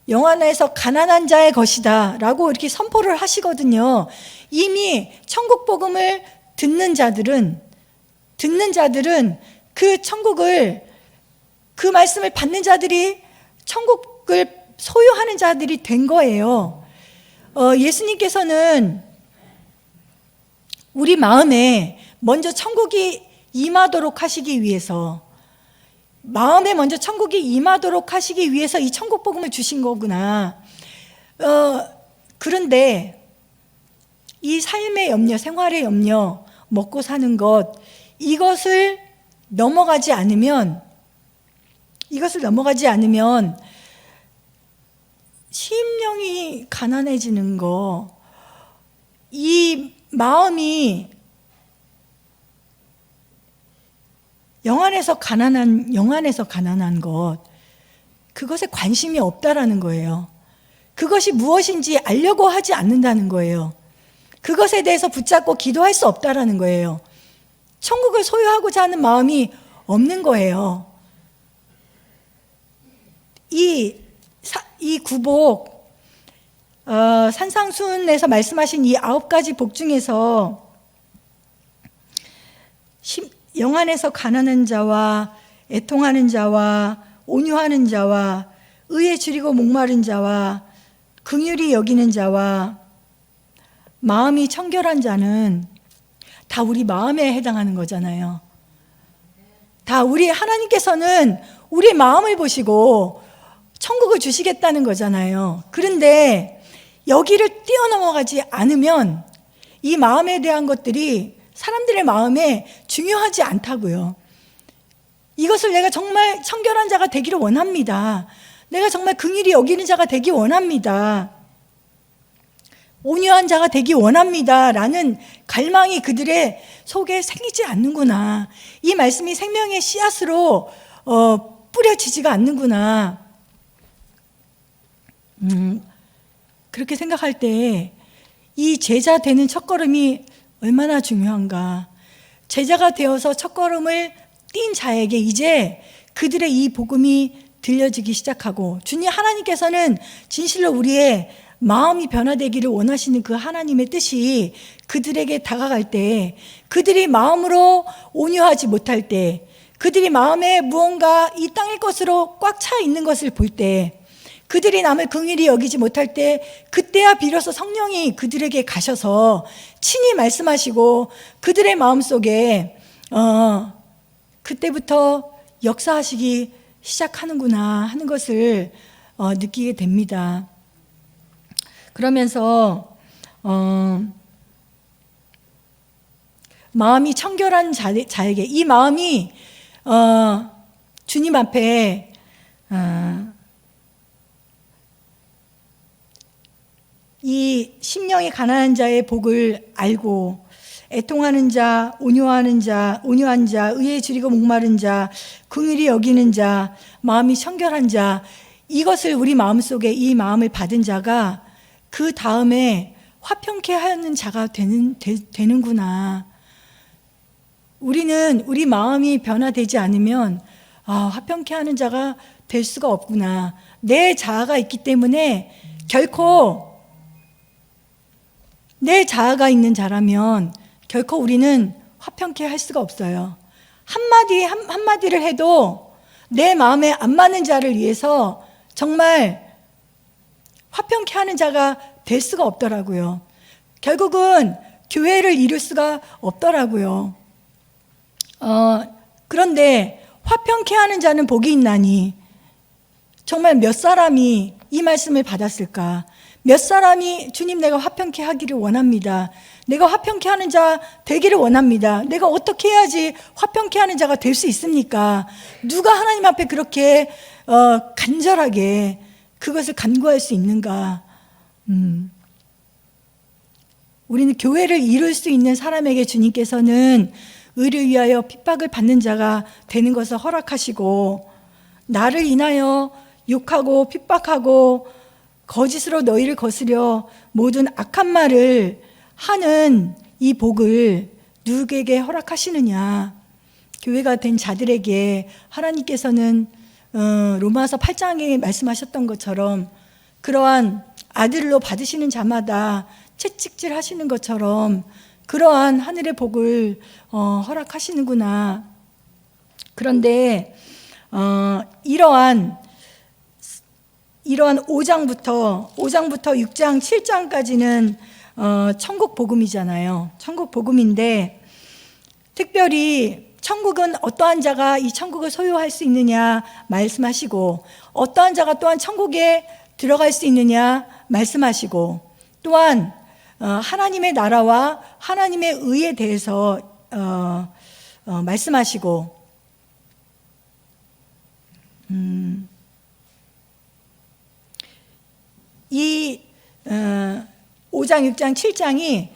영 안에서 가난한 자의 것이다 라고 이렇게 선포를 하시거든요. 이미 천국 복음을 듣는 자들은 그 천국을, 그 말씀을 받는 자들이 천국을 소유하는 자들이 된 거예요. 예수님께서는 우리 마음에 먼저 천국이 임하도록 하시기 위해서, 마음에 먼저 천국이 임하도록 하시기 위해서 이 천국 복음을 주신 거구나. 그런데 이 삶의 염려, 생활의 염려, 먹고 사는 것, 이것을 넘어가지 않으면 심령이 가난해지는 거, 이 마음이 영 안에서 가난한 것, 그것에 관심이 없다라는 거예요. 그것이 무엇인지 알려고 하지 않는다는 거예요. 그것에 대해서 붙잡고 기도할 수 없다라는 거예요. 천국을 소유하고자 하는 마음이 없는 거예요. 이 구복, 산상순에서 말씀하신 이 9가지 복 중에서 영 안에서 가난한 자와 애통하는 자와 온유하는 자와 의에 줄이고 목마른 자와 긍휼히 여기는 자와 마음이 청결한 자는 다 우리 마음에 해당하는 거잖아요. 다 우리 하나님께서는 우리 마음을 보시고 천국을 주시겠다는 거잖아요. 그런데 여기를 뛰어넘어가지 않으면 이 마음에 대한 것들이 사람들의 마음에 중요하지 않다고요. 이것을 내가 정말 청결한 자가 되기를 원합니다. 내가 정말 긍휼히 여기는 자가 되기 원합니다. 온유한 자가 되기 원합니다. 라는 갈망이 그들의 속에 생기지 않는구나. 이 말씀이 생명의 씨앗으로 뿌려지지가 않는구나. 그렇게 생각할 때 이 제자 되는 첫걸음이 얼마나 중요한가. 제자가 되어서 첫걸음을 띈 자에게 이제 그들의 이 복음이 들려지기 시작하고, 주님 하나님께서는 진실로 우리의 마음이 변화되기를 원하시는 그 하나님의 뜻이 그들에게 다가갈 때, 그들이 마음으로 온유하지 못할 때, 그들이 마음에 무언가 이 땅의 것으로 꽉 차 있는 것을 볼 때, 그들이 남을 긍휼히 여기지 못할 때, 그때야 비로소 성령이 그들에게 가셔서 친히 말씀하시고 그들의 마음속에 그때부터 역사하시기 시작하는구나 하는 것을 느끼게 됩니다. 그러면서 마음이 청결한 자에게, 이 마음이 주님 앞에 이 심령이 가난한 자의 복을 알고 애통하는 자, 온유한 자, 의에 줄이고 목마른 자, 긍휼히 여기는 자, 마음이 청결한 자, 이것을 우리 마음속에 이 마음을 받은 자가 그 다음에 화평케 하는 자가 되는구나. 우리는 우리 마음이 변화되지 않으면 화평케 하는 자가 될 수가 없구나. 내 자아가 있기 때문에 결코 내 자아가 있는 자라면 결코 우리는 화평케 할 수가 없어요. 한마디를 해도 내 마음에 안 맞는 자를 위해서 정말 화평케 하는 자가 될 수가 없더라고요. 결국은 교회를 이룰 수가 없더라고요. 그런데 화평케 하는 자는 복이 있나니, 정말 몇 사람이 이 말씀을 받았을까? 몇 사람이 주님 내가 화평케 하기를 원합니다. 내가 화평케 하는 자 되기를 원합니다. 내가 어떻게 해야지 화평케 하는 자가 될 수 있습니까? 누가 하나님 앞에 그렇게 간절하게 그것을 간구할 수 있는가? 우리는 교회를 이룰 수 있는 사람에게 주님께서는 의를 위하여 핍박을 받는 자가 되는 것을 허락하시고, 나를 인하여 욕하고 핍박하고 거짓으로 너희를 거스려 모든 악한 말을 하는 이 복을 누구에게 허락하시느냐? 교회가 된 자들에게 하나님께서는 로마서 8장에 말씀하셨던 것처럼 그러한 아들로 받으시는 자마다 채찍질 하시는 것처럼 그러한 하늘의 복을 허락하시는구나. 그런데 이러한 이러한 5장부터 6장, 7장까지는 천국 복음이잖아요. 천국 복음인데 특별히 천국은 어떠한 자가 이 천국을 소유할 수 있느냐 말씀하시고, 어떠한 자가 또한 천국에 들어갈 수 있느냐 말씀하시고, 또한 하나님의 나라와 하나님의 의에 대해서 말씀하시고, 이 5장, 6장, 7장이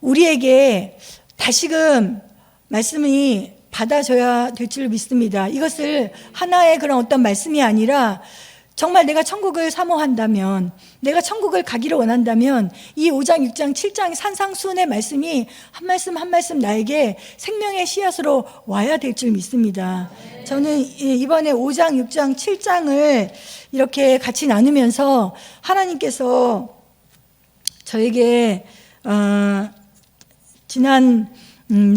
우리에게 다시금 말씀이 받아줘야 될 줄 믿습니다. 이것을 하나의 그런 어떤 말씀이 아니라 정말 내가 천국을 사모한다면, 내가 천국을 가기를 원한다면 이 5장, 6장, 7장 산상수훈의 말씀이 한 말씀 한 말씀 나에게 생명의 씨앗으로 와야 될 줄 믿습니다. 저는 이번에 5장, 6장, 7장을 이렇게 같이 나누면서 하나님께서 저에게 지난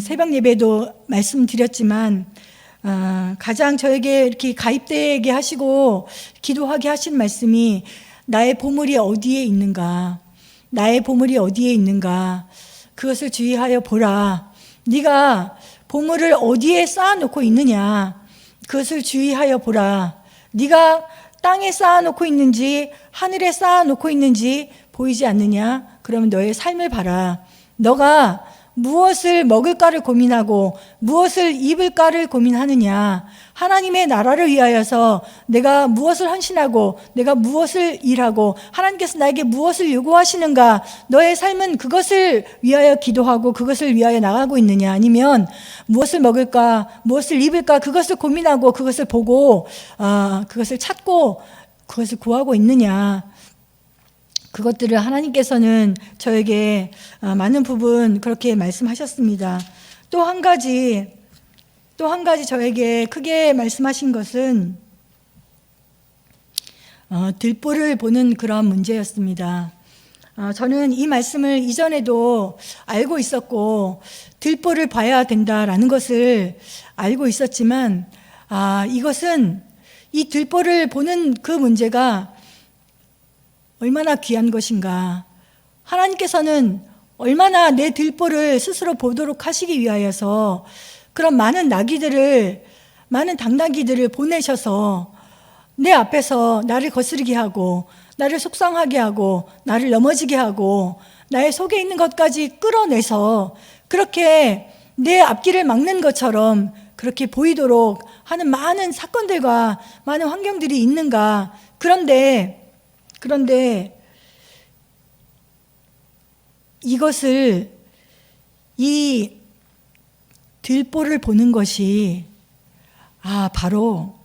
새벽 예배도 말씀드렸지만 가장 저에게 이렇게 가입되게 하시고 기도하게 하신 말씀이 나의 보물이 어디에 있는가, 나의 보물이 어디에 있는가, 그것을 주의하여 보라. 네가 보물을 어디에 쌓아놓고 있느냐, 그것을 주의하여 보라. 네가 땅에 쌓아놓고 있는지 하늘에 쌓아놓고 있는지 보이지 않느냐? 그러면 너의 삶을 봐라. 너가 무엇을 먹을까를 고민하고 무엇을 입을까를 고민하느냐? 하나님의 나라를 위하여서 내가 무엇을 헌신하고 내가 무엇을 일하고 하나님께서 나에게 무엇을 요구하시는가? 너의 삶은 그것을 위하여 기도하고 그것을 위하여 나가고 있느냐? 아니면 무엇을 먹을까, 무엇을 입을까, 그것을 고민하고 그것을 보고 그것을 찾고 그것을 구하고 있느냐? 그것들을 하나님께서는 저에게 많은 부분 그렇게 말씀하셨습니다. 또 한 가지 저에게 크게 말씀하신 것은 들보를 보는 그런 문제였습니다. 저는 이 말씀을 이전에도 알고 있었고 들보를 봐야 된다라는 것을 알고 있었지만 이것은 이 들보를 보는 그 문제가 얼마나 귀한 것인가, 하나님께서는 얼마나 내 들보를 스스로 보도록 하시기 위하여서 그런 많은 나귀들을, 많은 당나귀들을 보내셔서 내 앞에서 나를 거스르게 하고 나를 속상하게 하고 나를 넘어지게 하고 나의 속에 있는 것까지 끌어내서 그렇게 내 앞길을 막는 것처럼 그렇게 보이도록 하는 많은 사건들과 많은 환경들이 있는가. 그런데 이것을, 이 들보를 보는 것이 바로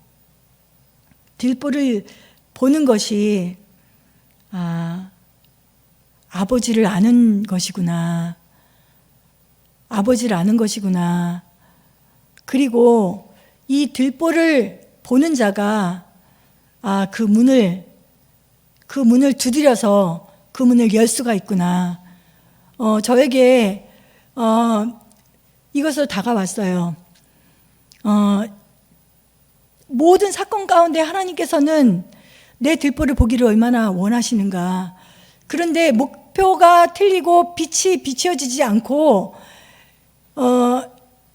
들보를 보는 것이 아버지를 아는 것이구나. 아버지를 아는 것이구나. 그리고 이 들보를 보는 자가 그 문을 두드려서 그 문을 열 수가 있구나. 저에게 이것으로 다가왔어요. 모든 사건 가운데 하나님께서는 내 들보를 보기를 얼마나 원하시는가. 그런데 목표가 틀리고 빛이 비춰지지 않고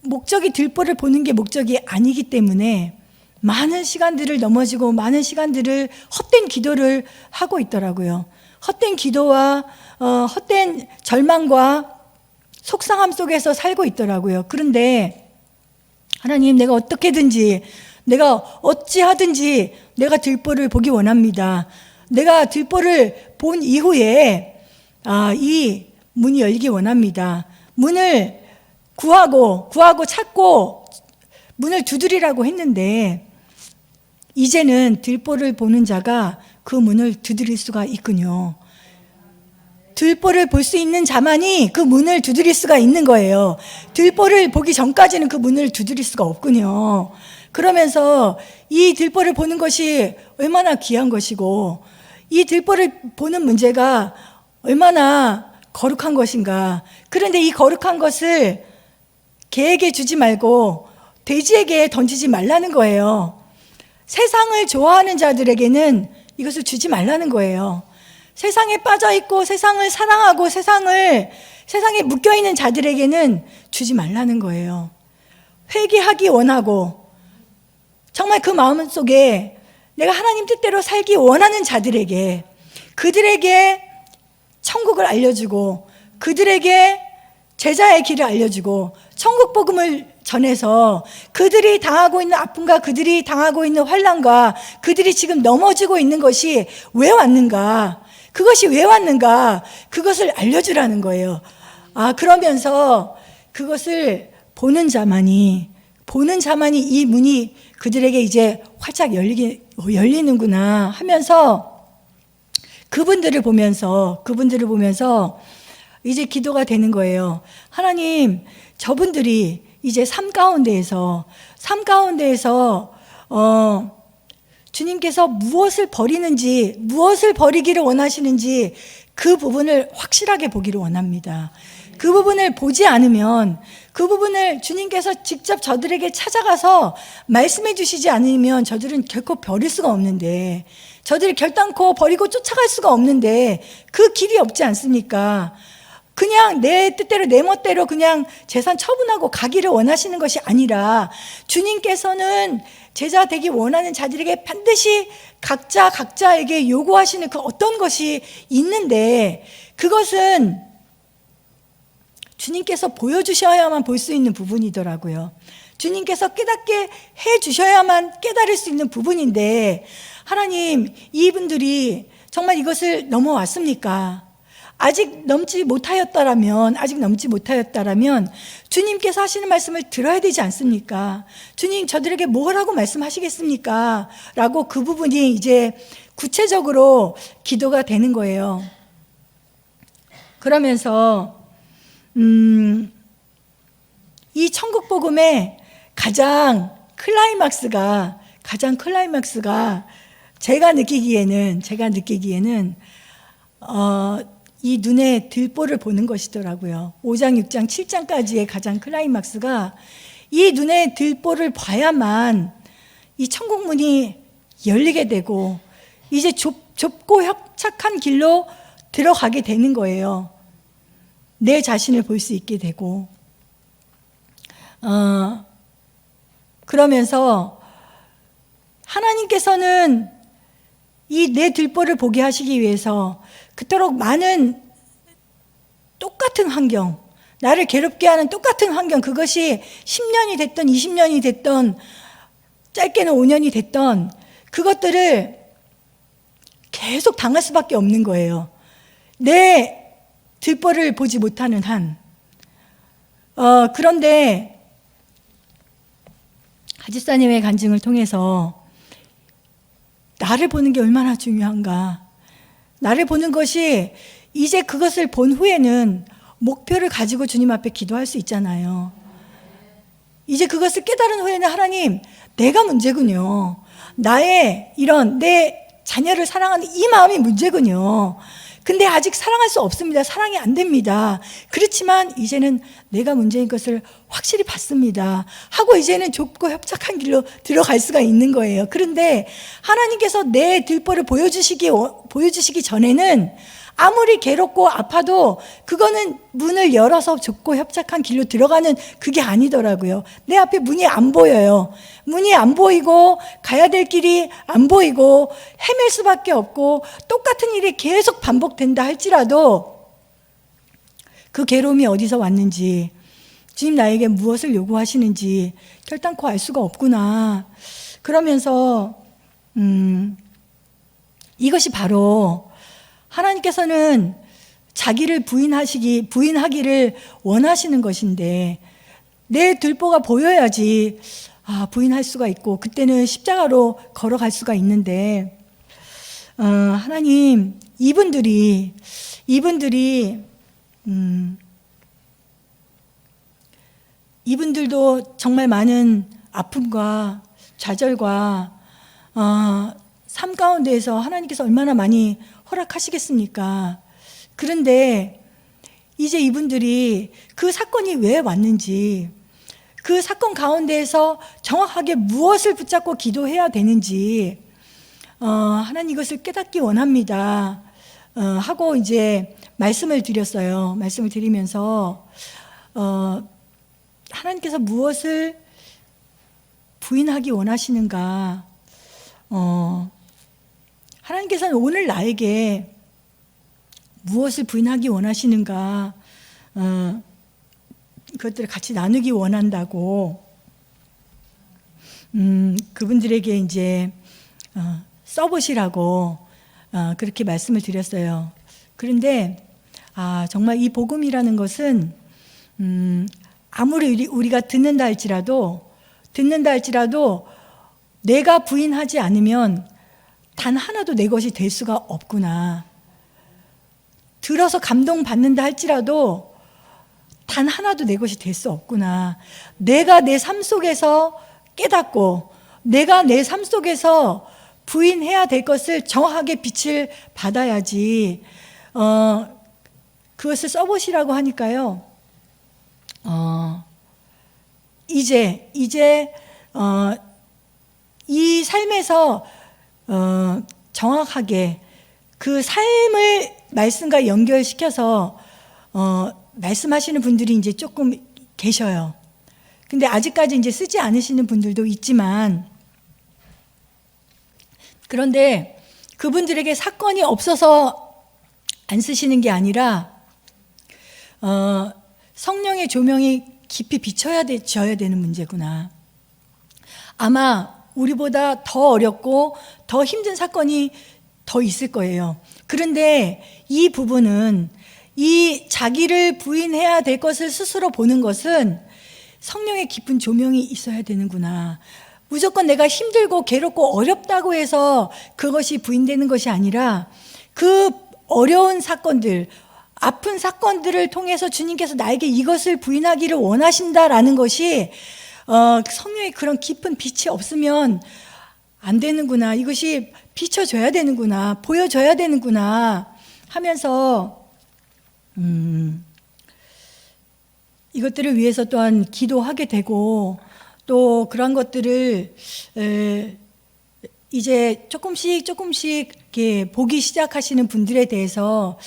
목적이 들보를 보는 게 목적이 아니기 때문에 많은 시간들을 넘어지고 많은 시간들을 헛된 기도를 하고 있더라고요. 헛된 기도와 헛된 절망과 속상함 속에서 살고 있더라고요. 그런데 하나님, 내가 어떻게든지, 내가 어찌하든지 내가 들보를 보기 원합니다. 내가 들보를 본 이후에 이 문이 열기 원합니다. 문을 구하고 찾고 문을 두드리라고 했는데 이제는 들보를 보는 자가 그 문을 두드릴 수가 있군요. 들보를 볼 수 있는 자만이 그 문을 두드릴 수가 있는 거예요. 들보를 보기 전까지는 그 문을 두드릴 수가 없군요. 그러면서 이 들보를 보는 것이 얼마나 귀한 것이고 이 들보를 보는 문제가 얼마나 거룩한 것인가. 그런데 이 거룩한 것을 개에게 주지 말고 돼지에게 던지지 말라는 거예요. 세상을 좋아하는 자들에게는 이것을 주지 말라는 거예요. 세상에 빠져 있고 세상을 사랑하고 세상에 묶여 있는 자들에게는 주지 말라는 거예요. 회개하기 원하고 정말 그 마음 속에 내가 하나님 뜻대로 살기 원하는 자들에게, 그들에게 천국을 알려주고 그들에게 제자의 길을 알려주고 천국 복음을 전해서 그들이 당하고 있는 아픔과 그들이 당하고 있는 환난과 그들이 지금 넘어지고 있는 것이 왜 왔는가, 그것이 왜 왔는가, 그것을 알려주라는 거예요. 그러면서 그것을 보는 자만이 이 문이 그들에게 이제 활짝 열리는구나 하면서 그분들을 보면서 이제 기도가 되는 거예요. 하나님, 저분들이 이제 삶 가운데에서 주님께서 무엇을 버리는지, 무엇을 버리기를 원하시는지 그 부분을 확실하게 보기를 원합니다. 그 부분을 보지 않으면, 그 부분을 주님께서 직접 저들에게 찾아가서 말씀해 주시지 않으면 저들은 결코 버릴 수가 없는데, 저들이 결단코 버리고 쫓아갈 수가 없는데 그 길이 없지 않습니까? 그냥 내 뜻대로 내 멋대로 그냥 재산 처분하고 가기를 원하시는 것이 아니라 주님께서는 제자 되기 원하는 자들에게 반드시 각자에게 요구하시는 그 어떤 것이 있는데, 그것은 주님께서 보여주셔야만 볼 수 있는 부분이더라고요. 주님께서 깨닫게 해주셔야만 깨달을 수 있는 부분인데, 하나님, 이분들이 정말 이것을 넘어왔습니까? 아직 넘지 못하였다라면 주님께서 하시는 말씀을 들어야 되지 않습니까? 주님, 저들에게 뭐라고 말씀하시겠습니까? 라고 그 부분이 이제 구체적으로 기도가 되는 거예요. 그러면서 이 천국 복음의 가장 클라이막스가 제가 느끼기에는 이 눈에 들보를 보는 것이더라고요. 5장, 6장, 7장까지의 가장 클라이막스가 이 눈에 들보를 봐야만 이 천국 문이 열리게 되고 이제 좁고 협착한 길로 들어가게 되는 거예요. 내 자신을 볼 수 있게 되고, 그러면서 하나님께서는 이 내 들보를 보게 하시기 위해서 그토록 많은 똑같은 환경, 나를 괴롭게 하는 똑같은 환경, 그것이 10년이 됐던 20년이 됐던 짧게는 5년이 됐던 그것들을 계속 당할 수밖에 없는 거예요. 내 들보를 보지 못하는 한. 그런데 하집사님의 간증을 통해서 나를 보는 게 얼마나 중요한가. 나를 보는 것이 이제 그것을 본 후에는 목표를 가지고 주님 앞에 기도할 수 있잖아요. 이제 그것을 깨달은 후에는 하나님, 내가 문제군요. 나의 내 자녀를 사랑하는 이 마음이 문제군요. 근데 아직 사랑할 수 없습니다. 사랑이 안 됩니다. 그렇지만 이제는 내가 문제인 것을 확실히 봤습니다. 하고 이제는 좁고 협착한 길로 들어갈 수가 있는 거예요. 그런데 하나님께서 내 들보를 보여주시기 전에는 아무리 괴롭고 아파도 그거는 문을 열어서 좁고 협착한 길로 들어가는 그게 아니더라고요. 내 앞에 문이 안 보여요. 문이 안 보이고 가야 될 길이 안 보이고 헤맬 수밖에 없고 똑같은 일이 계속 반복된다 할지라도 그 괴로움이 어디서 왔는지, 주님 나에게 무엇을 요구하시는지 결단코 알 수가 없구나. 그러면서 이것이 바로 하나님께서는 자기를 부인하기를 원하시는 것인데, 내 들보가 보여야지 부인할 수가 있고 그때는 십자가로 걸어갈 수가 있는데, 하나님, 이분들이 이분들도 정말 많은 아픔과 좌절과 삶 가운데에서 하나님께서 얼마나 많이 허락하시겠습니까? 그런데 이제 이분들이 그 사건이 왜 왔는지, 그 사건 가운데에서 정확하게 무엇을 붙잡고 기도해야 되는지, 하나님 이것을 깨닫기 원합니다. 하고 이제 말씀을 드렸어요. 말씀을 드리면서 하나님께서 무엇을 부인하기 원하시는가? 하나님께서는 오늘 나에게 무엇을 부인하기 원하시는가? 그것들을 같이 나누기 원한다고 그분들에게 이제 써보시라고 그렇게 말씀을 드렸어요. 그런데 정말 이 복음이라는 것은 아무리 우리가 듣는다 할지라도 내가 부인하지 않으면 단 하나도 내 것이 될 수가 없구나. 들어서 감동받는다 할지라도 단 하나도 내 것이 될 수 없구나. 내가 내 삶 속에서 깨닫고 내가 내 삶 속에서 부인해야 될 것을 정확하게 빛을 받아야지. 그것을 써보시라고 하니까요. 이제 이 삶에서 정확하게 그 삶을 말씀과 연결시켜서 말씀하시는 분들이 이제 조금 계셔요. 근데 아직까지 이제 쓰지 않으시는 분들도 있지만, 그런데 그분들에게 사건이 없어서 안 쓰시는 게 아니라 성령의 조명이 깊이 비춰야 져야 되는 문제구나. 아마 우리보다 더 어렵고 더 힘든 사건이 더 있을 거예요. 그런데 이 부분은, 이 자기를 부인해야 될 것을 스스로 보는 것은 성령의 깊은 조명이 있어야 되는구나. 무조건 내가 힘들고 괴롭고 어렵다고 해서 그것이 부인되는 것이 아니라, 그 어려운 사건들, 아픈 사건들을 통해서 주님께서 나에게 이것을 부인하기를 원하신다라는 것이 성령의 그런 깊은 빛이 없으면 안 되는구나. 이것이 비춰줘야 되는구나. 보여줘야 되는구나 하면서 이것들을 위해서 또한 기도하게 되고, 또 그런 것들을 이제 조금씩 이렇게 보기 시작하시는 분들에 대해서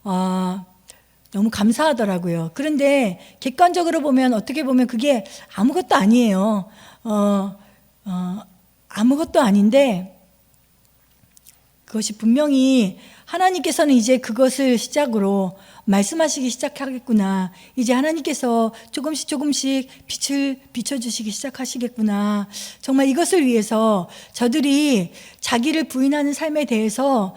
너무 감사하더라고요. 그런데 객관적으로 보면, 어떻게 보면 그게 아무것도 아니에요. 아무것도 아닌데, 그것이 분명히 하나님께서는 이제 그것을 시작으로 말씀하시기 시작하겠구나. 이제 하나님께서 조금씩 빛을 비춰주시기 시작하시겠구나. 정말 이것을 위해서 저들이 자기를 부인하는 삶에 대해서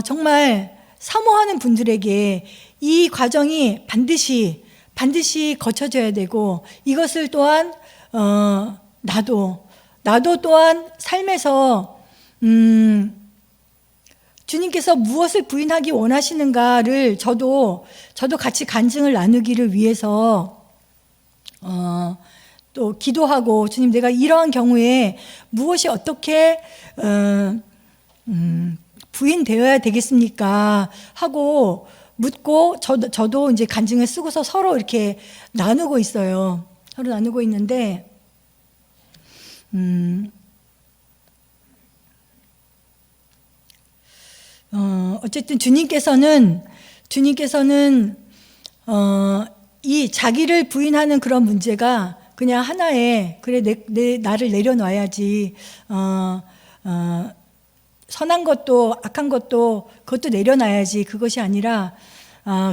정말 사모하는 분들에게 이 과정이 반드시 거쳐져야 되고, 이것을 또한 나도 또한 삶에서 주님께서 무엇을 부인하기 원하시는가를 저도 같이 간증을 나누기를 위해서 또 기도하고, 주님, 내가 이러한 경우에 무엇이 어떻게 부인되어야 되겠습니까? 하고 묻고, 저도 이제 간증을 쓰고서 서로 이렇게 나누고 있어요. 서로 나누고 있는데, 어쨌든 주님께서는 이 자기를 부인하는 그런 문제가 그냥 하나의, 그래 나를 내려놔야지, 선한 것도 악한 것도 그것도 내려놔야지, 그것이 아니라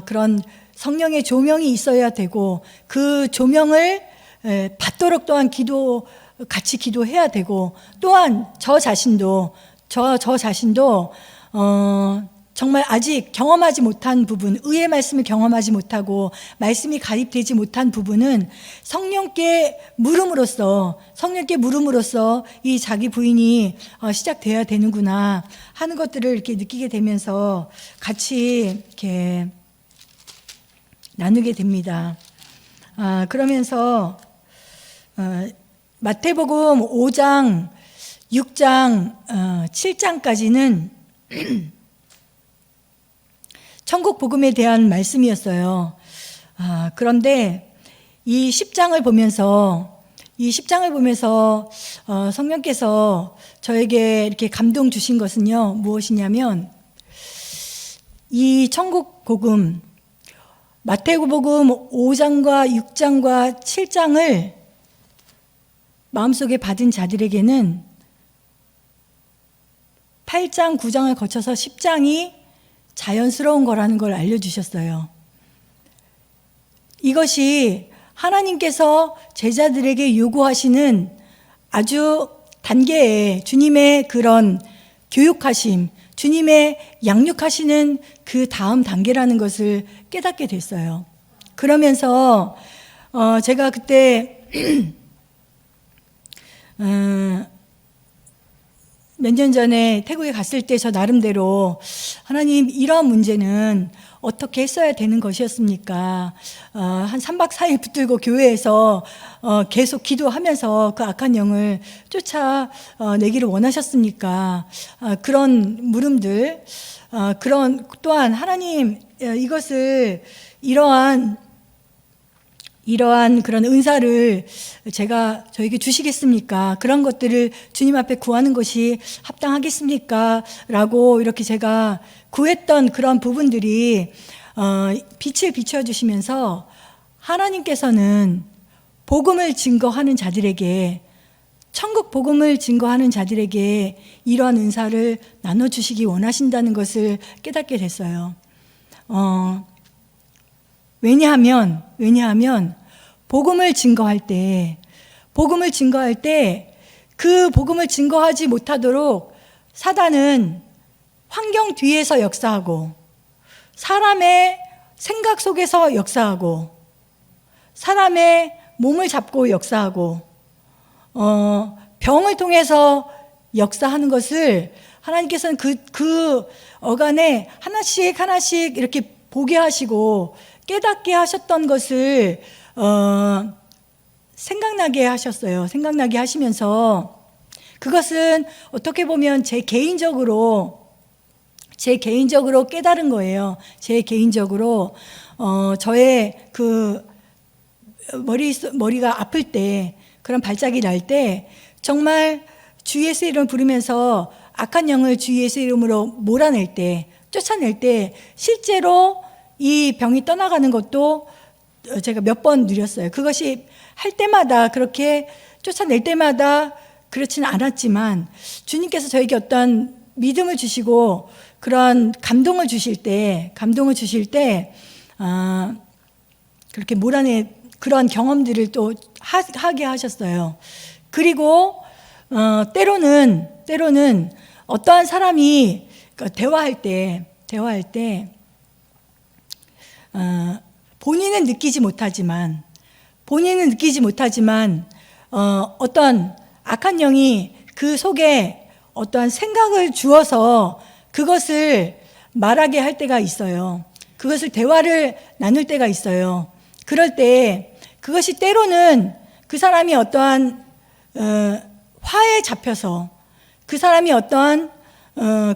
그런 성령의 조명이 있어야 되고, 그 조명을 받도록 또한 같이 기도해야 되고, 또한 저 자신도 정말 아직 경험하지 못한 부분, 의의 말씀을 경험하지 못하고 말씀이 가입되지 못한 부분은 성령께 물음으로써 이 자기 부인이 시작돼야 되는구나 하는 것들을 이렇게 느끼게 되면서 같이 이렇게 나누게 됩니다. 그러면서 마태복음 5장, 6장, 7장까지는 천국 복음에 대한 말씀이었어요. 그런데 이 10장을 보면서 이 10장을 보면서 성령께서 저에게 이렇게 감동 주신 것은요, 무엇이냐면 이 천국 복음, 마태복음 5장과 6장과 7장을 마음속에 받은 자들에게는 8장, 9장을 거쳐서 10장이 자연스러운 거라는 걸 알려주셨어요. 이것이 하나님께서 제자들에게 요구하시는 아주 단계의 주님의 그런 교육하심, 주님의 양육하시는 그 다음 단계라는 것을 깨닫게 됐어요. 그러면서 제가 그때 몇 년 전에 태국에 갔을 때 저 나름대로 하나님, 이러한 문제는 어떻게 했어야 되는 것이었습니까? 한 3박 4일 붙들고 교회에서 계속 기도하면서 그 악한 영을 쫓아내기를 원하셨습니까? 그런 물음들, 그런 또한 하나님, 이것을 이러한 그런 은사를 저에게 주시겠습니까? 그런 것들을 주님 앞에 구하는 것이 합당하겠습니까? 라고 이렇게 제가 구했던 그런 부분들이 빛을 비춰주시면서 하나님께서는 복음을 증거하는 자들에게, 천국 복음을 증거하는 자들에게 이러한 은사를 나눠주시기 원하신다는 것을 깨닫게 됐어요. 왜냐하면 복음을 증거할 때 그 복음을 증거하지 못하도록 사단은 환경 뒤에서 역사하고, 사람의 생각 속에서 역사하고, 사람의 몸을 잡고 역사하고, 병을 통해서 역사하는 것을 하나님께서는 그 어간에 하나씩 이렇게 보게 하시고 깨닫게 하셨던 것을 생각나게 하셨어요. 생각나게 하시면서 그것은 어떻게 보면 제 개인적으로 깨달은 거예요. 제 개인적으로 저의 그 머리가 아플 때, 그런 발작이 날 때 정말 주 예수 이름을 부르면서 악한 영을 주 예수 이름으로 몰아낼 때, 쫓아낼 때 실제로 이 병이 떠나가는 것도 제가 몇 번 누렸어요. 그것이 할 때마다, 그렇게 쫓아낼 때마다 그렇지는 않았지만 주님께서 저에게 어떤 믿음을 주시고 그런 감동을 주실 때 그렇게 몰아내 그런 경험들을 또 하게 하셨어요. 그리고 때로는 어떠한 사람이 대화할 때 본인은 느끼지 못하지만 어떤 악한 영이 그 속에 어떠한 생각을 주어서 그것을 말하게 할 때가 있어요. 그것을 대화를 나눌 때가 있어요. 그럴 때 그것이 때로는 그 사람이 어떠한 화에 잡혀서, 그 사람이 어떠한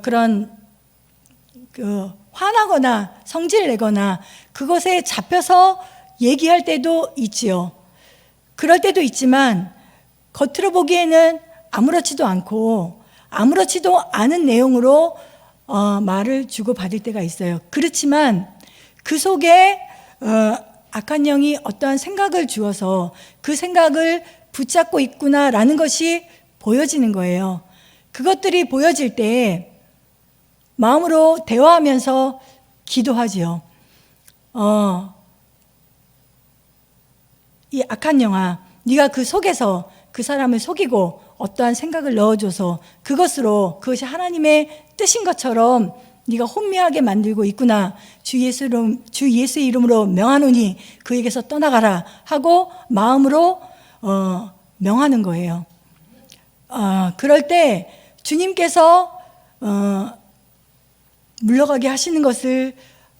그런 화나거나 성질을 내거나 그것에 잡혀서 얘기할 때도 있지요. 그럴 때도 있지만 겉으로 보기에는 아무렇지도 않은 내용으로 말을 주고받을 때가 있어요. 그렇지만 그 속에 악한 영이 어떠한 생각을 주어서 그 생각을 붙잡고 있구나라는 것이 보여지는 거예요. 그것들이 보여질 때 마음으로 대화하면서 기도하지요. 이 악한 영아, 네가 그 속에서 그 사람을 속이고 어떠한 생각을 넣어줘서 그것이 하나님의 뜻인 것처럼 네가 혼미하게 만들고 있구나. 주 예수 이름으로 명하노니 그에게서 떠나가라 하고 마음으로 명하는 거예요. 그럴 때 주님께서 물러가게 하시는 것을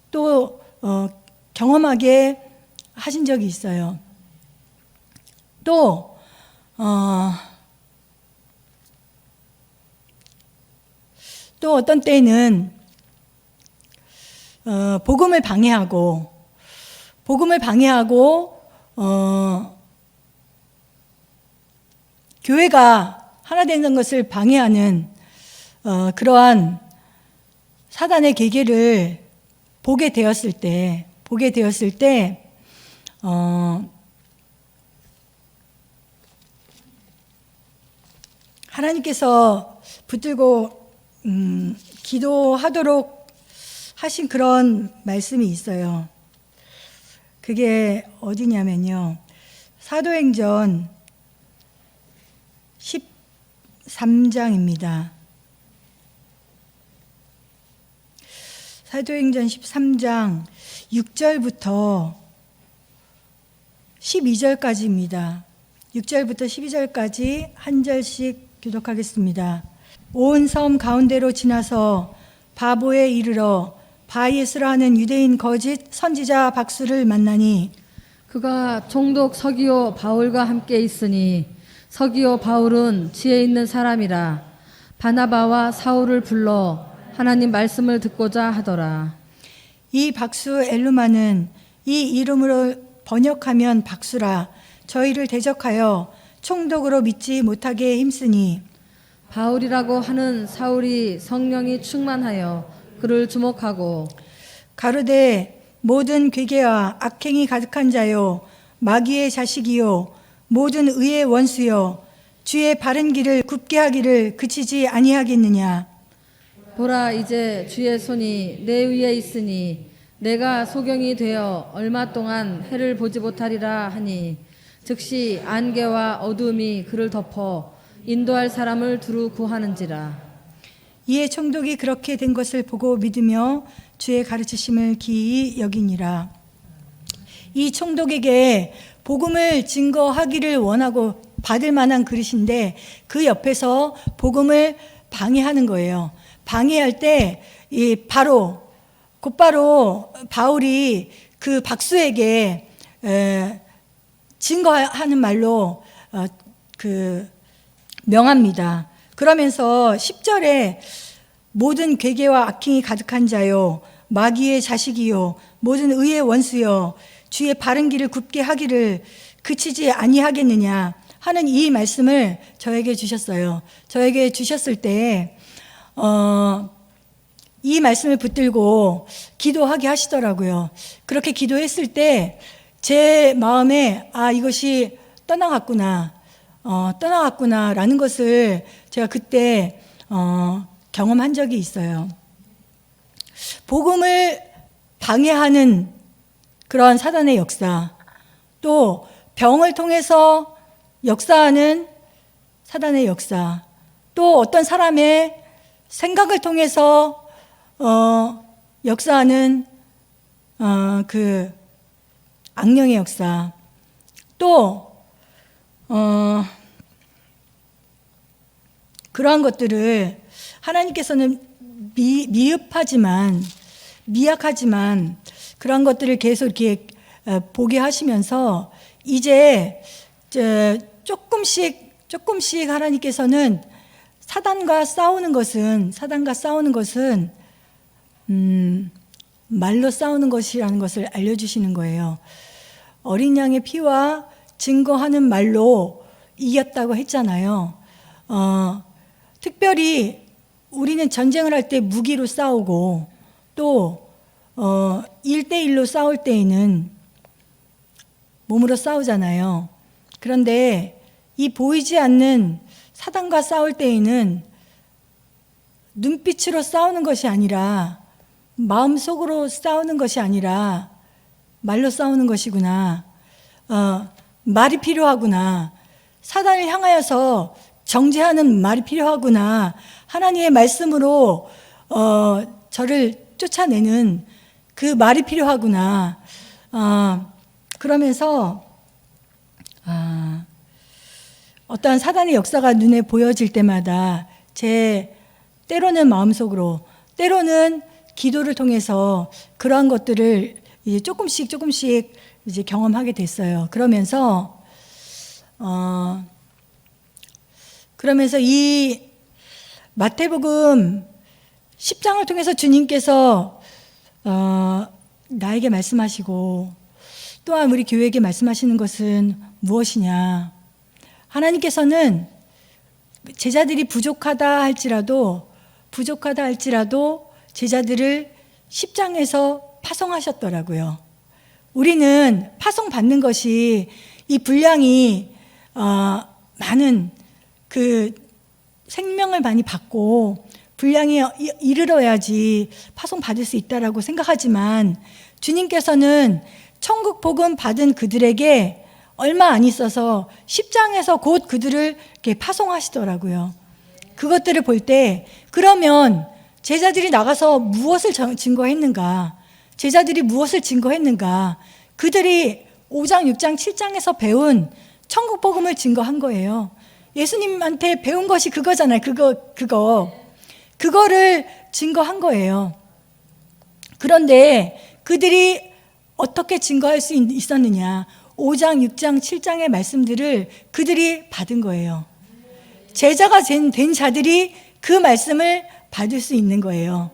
또 경험하게 하신 적이 있어요. 또 어떤 때는 복음을 방해하고 교회가 하나 되는 것을 방해하는 그러한 사단의 계계를 보게 되었을 때 하나님께서 붙들고 기도하도록 하신 그런 말씀이 있어요. 그게 어디냐면요. 사도행전 13장입니다. 사도행전 13장 6절부터 12절까지입니다. 6절부터 12절까지 한 절씩 교독하겠습니다. 온 섬 가운데로 지나서 바보에 이르러 바예스라 하는 유대인 거짓 선지자 박수를 만나니 그가 총독 서기오 바울과 함께 있으니 서기오 바울은 지혜 있는 사람이라 바나바와 사울을 불러 하나님 말씀을 듣고자 하더라. 이 박수 엘루마는 이 이름으로 번역하면 박수라 저희를 대적하여 총독으로 믿지 못하게 힘쓰니 바울이라고 하는 사울이 성령이 충만하여 그를 주목하고 가로되 모든 괴계와 악행이 가득한 자요 마귀의 자식이요 모든 의의 원수요 주의 바른 길을 굽게 하기를 그치지 아니하겠느냐. 보라 이제 주의 손이 내 위에 있으니 내가 소경이 되어 얼마 동안 해를 보지 못하리라 하니 즉시 안개와 어둠이 그를 덮어 인도할 사람을 두루 구하는지라. 이에 총독이 그렇게 된 것을 보고 믿으며 주의 가르치심을 기이 여기니라. 이 총독에게 복음을 증거하기를 원하고 받을 만한 그릇인데 그 옆에서 복음을 방해하는 거예요. 방해할 때 곧바로 바울이 그 박수에게 증거하는 말로 명합니다. 그러면서 10절에 모든 괴계와 악행이 가득한 자요 마귀의 자식이요 모든 의의 원수요 주의 바른 길을 굽게 하기를 그치지 아니하겠느냐 하는 이 말씀을 저에게 주셨어요. 저에게 주셨을 때 이 말씀을 붙들고 기도하게 하시더라고요. 그렇게 기도했을 때 제 마음에 이것이 떠나갔구나라는 것을 제가 그때 경험한 적이 있어요. 복음을 방해하는 그러한 사단의 역사, 또 병을 통해서 역사하는 사단의 역사, 또 어떤 사람의 생각을 통해서 역사하는 그 악령의 역사, 또 그러한 것들을 하나님께서는 미약하지만 그러한 것들을 계속 이렇게 보게 하시면서 이제 조금씩 하나님께서는 사단과 싸우는 것은 말로 싸우는 것이라는 것을 알려주시는 거예요. 어린 양의 피와 증거하는 말로 이겼다고 했잖아요. 특별히 우리는 전쟁을 할 때 무기로 싸우고 또 1대1로 싸울 때에는 몸으로 싸우잖아요. 그런데 이 보이지 않는 사단과 싸울 때에는 눈빛으로 싸우는 것이 아니라 마음속으로 싸우는 것이 아니라 말로 싸우는 것이구나. 말이 필요하구나. 사단을 향하여서 정죄하는 말이 필요하구나. 하나님의 말씀으로 저를 쫓아내는 그 말이 필요하구나. 그러면서 어떠한 사단의 역사가 눈에 보여질 때마다 때로는 마음속으로, 때로는 기도를 통해서 그러한 것들을 이제 조금씩 이제 경험하게 됐어요. 그러면서 이 마태복음 10장을 통해서 주님께서 나에게 말씀하시고 또한 우리 교회에게 말씀하시는 것은 무엇이냐? 하나님께서는 제자들이 부족하다 할지라도 제자들을 십장에서 파송하셨더라고요. 우리는 파송받는 것이 이 분량이 많은 그 생명을 많이 받고 분량이 이르러야지 파송받을 수 있다라고 생각하지만 주님께서는 천국 복음 받은 그들에게 얼마 안 있어서 십장에서 곧 그들을 이렇게 파송하시더라고요. 그것들을 볼 때 그러면 제자들이 나가서 무엇을 증거했는가? 제자들이 무엇을 증거했는가? 그들이 5장, 6장, 7장에서 배운 천국 복음을 증거한 거예요. 예수님한테 배운 것이 그거잖아요. 그거를 증거한 거예요. 그런데 그들이 어떻게 증거할 수 있었느냐? 5장, 6장, 7장의 말씀들을 그들이 받은 거예요. 제자가 된 자들이 그 말씀을 받을 수 있는 거예요.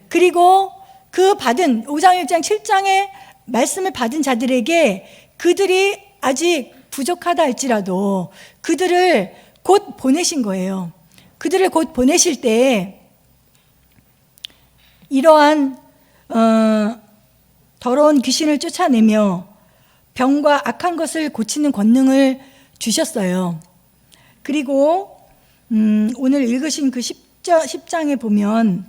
그리고 그 받은 5장, 6장, 7장의 말씀을 받은 자들에게 그들이 아직 부족하다 할지라도 그들을 곧 보내신 거예요. 그들을 곧 보내실 때 이러한 더러운 귀신을 쫓아내며 병과 악한 것을 고치는 권능을 주셨어요. 그리고 오늘 읽으신 그 10장에 보면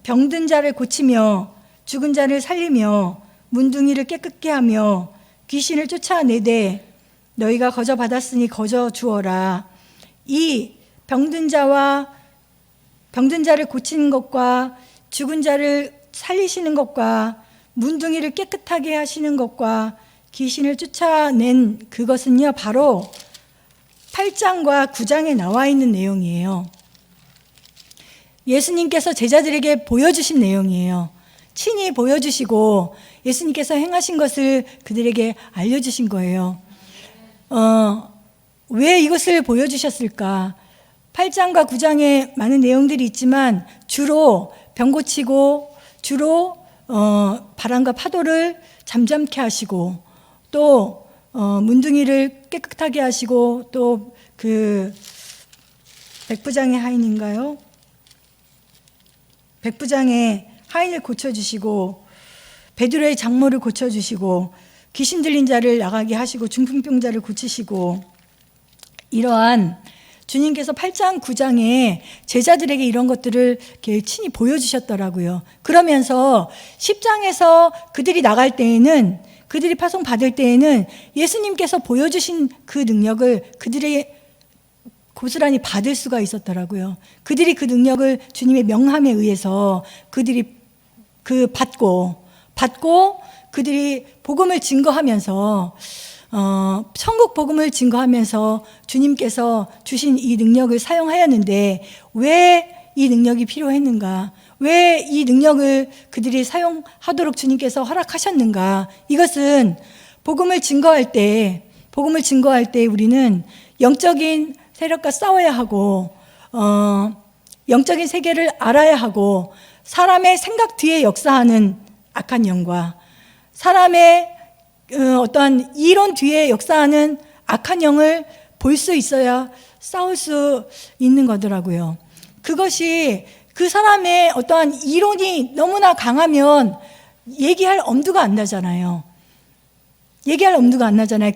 병든 자를 고치며 죽은 자를 살리며 문둥이를 깨끗게 하며 귀신을 쫓아내되 너희가 거저 받았으니 거저 주어라. 이 병든 자를 고치는 것과 죽은 자를 살리시는 것과 문둥이를 깨끗하게 하시는 것과 귀신을 쫓아낸 그것은요 바로 8장과 9장에 나와 있는 내용이에요. 예수님께서 제자들에게 보여주신 내용이에요. 친히 보여주시고 예수님께서 행하신 것을 그들에게 알려주신 거예요. 왜 이것을 보여주셨을까? 8장과 9장에 많은 내용들이 있지만 주로 병 고치고 주로 바람과 파도를 잠잠케 하시고 또 문둥이를 깨끗하게 하시고 또 그 백부장의 하인인가요? 백부장의 하인을 고쳐주시고 베드로의 장모를 고쳐주시고 귀신 들린 자를 나가게 하시고 중풍병자를 고치시고 이러한 주님께서 8장, 9장에 제자들에게 이런 것들을 이렇게 친히 보여주셨더라고요. 그러면서 10장에서 그들이 나갈 때에는 그들이 파송받을 때에는 예수님께서 보여주신 그 능력을 그들의 고스란히 받을 수가 있었더라고요. 그들이 그 능력을 주님의 명함에 의해서 그들이 받고 그들이 복음을 증거하면서 천국 복음을 증거하면서 주님께서 주신 이 능력을 사용하였는데 왜 이 능력이 필요했는가? 왜 이 능력을 그들이 사용하도록 주님께서 허락하셨는가? 이것은 복음을 증거할 때 우리는 영적인 세력과 싸워야 하고 영적인 세계를 알아야 하고 사람의 생각 뒤에 역사하는 악한 영과 사람의 어떠한 이론 뒤에 역사하는 악한 영을 볼 수 있어야 싸울 수 있는 거더라고요. 그것이 그 사람의 어떠한 이론이 너무나 강하면 얘기할 엄두가 안 나잖아요.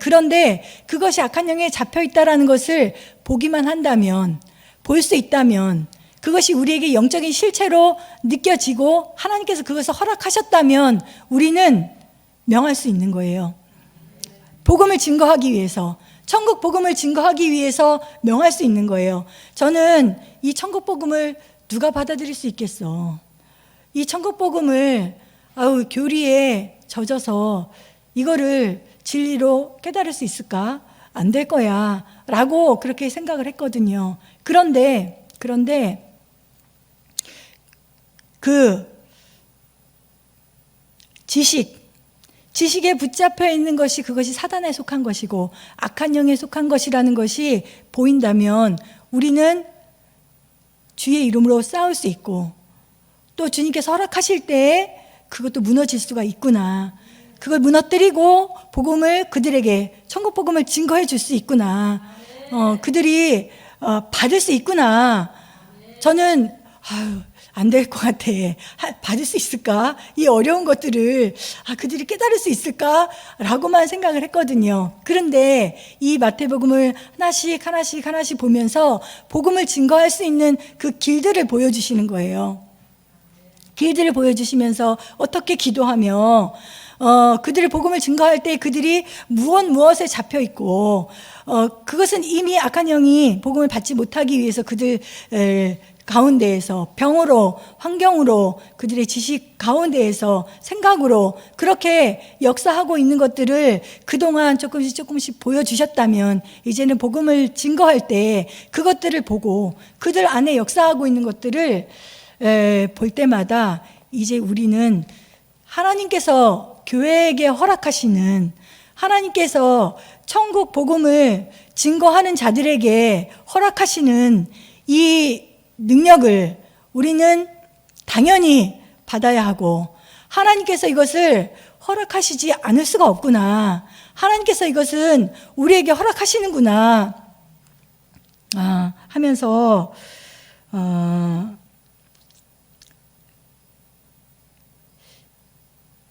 그런데 그것이 악한 영에 잡혀 있다라는 것을 보기만 한다면, 볼 수 있다면, 그것이 우리에게 영적인 실체로 느껴지고 하나님께서 그것을 허락하셨다면 우리는 명할 수 있는 거예요. 복음을 증거하기 위해서, 천국 복음을 증거하기 위해서 명할 수 있는 거예요. 저는 이 천국 복음을 누가 받아들일 수 있겠어? 이 천국 복음을 교리에 젖어서 이거를 진리로 깨달을 수 있을까? 안 될 거야 라고 그렇게 생각을 했거든요. 그런데 그 지식에 붙잡혀 있는 것이 그것이 사단에 속한 것이고 악한 영에 속한 것이라는 것이 보인다면 우리는 주의 이름으로 싸울 수 있고 또 주님께서 허락하실 때 그것도 무너질 수가 있구나. 그걸 무너뜨리고 복음을 그들에게 천국 복음을 증거해 줄 수 있구나. 그들이 받을 수 있구나. 저는 안 될 것 같아. 받을 수 있을까? 이 어려운 것들을 그들이 깨달을 수 있을까라고만 생각을 했거든요. 그런데 이 마태복음을 하나씩 보면서 복음을 증거할 수 있는 그 길들을 보여주시는 거예요. 길들을 보여주시면서 어떻게 기도하며 그들의 복음을 증거할 때 그들이 무엇에 잡혀 있고 그것은 이미 악한 영이 복음을 받지 못하기 위해서 그들 가운데에서 병으로, 환경으로, 그들의 지식 가운데에서 생각으로 그렇게 역사하고 있는 것들을 그동안 조금씩 보여주셨다면 이제는 복음을 증거할 때 그것들을 보고 그들 안에 역사하고 있는 것들을 볼 때마다 이제 우리는 하나님께서 교회에게 허락하시는, 하나님께서 천국 복음을 증거하는 자들에게 허락하시는 이 능력을 우리는 당연히 받아야 하고, 하나님께서 이것을 허락하시지 않을 수가 없구나, 하나님께서 이것은 우리에게 허락하시는구나 하면서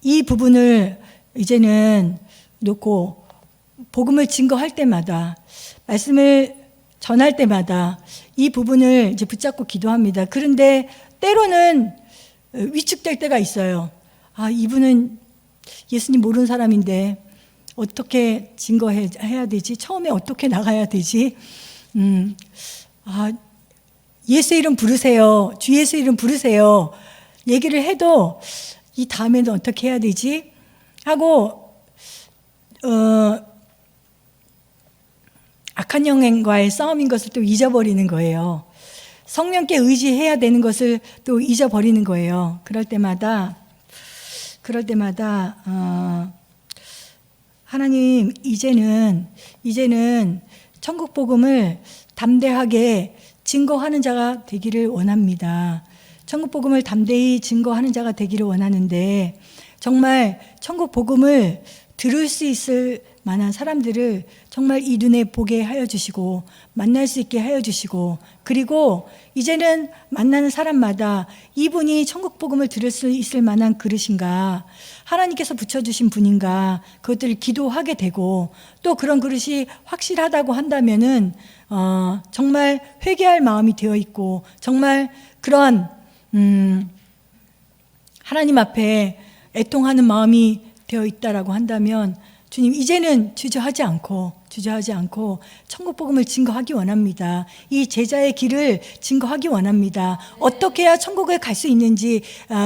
이 부분을 이제는 놓고 복음을 증거할 때마다, 말씀을 전할 때마다 이 부분을 이제 붙잡고 기도합니다. 그런데 때로는 위축될 때가 있어요. 이분은 예수님 모르는 사람인데 어떻게 증거해야 되지? 처음에 어떻게 나가야 되지? 예수 이름 부르세요. 주 예수 이름 부르세요. 얘기를 해도 이 다음에는 어떻게 해야 되지? 하고 악한 영과의 싸움인 것을 또 잊어버리는 거예요. 성령께 의지해야 되는 것을 또 잊어버리는 거예요. 그럴 때마다 하나님 이제는 천국 복음을 담대하게 증거하는 자가 되기를 원합니다. 천국 복음을 담대히 증거하는 자가 되기를 원하는데, 정말 천국 복음을 들을 수 있을 만한 사람들을 정말 이 눈에 보게 하여 주시고 만날 수 있게 하여 주시고, 그리고 이제는 만나는 사람마다 이분이 천국 복음을 들을 수 있을 만한 그릇인가, 하나님께서 붙여주신 분인가, 그것들을 기도하게 되고, 또 그런 그릇이 확실하다고 한다면은 정말 회개할 마음이 되어 있고, 정말 그런 하나님 앞에 애통하는 마음이 되어 있다라고 한다면, 주님 이제는 주저하지 않고 천국 복음을 증거하기 원합니다. 이 제자의 길을 증거하기 원합니다. 어떻게 해야 천국에 갈 수 있는지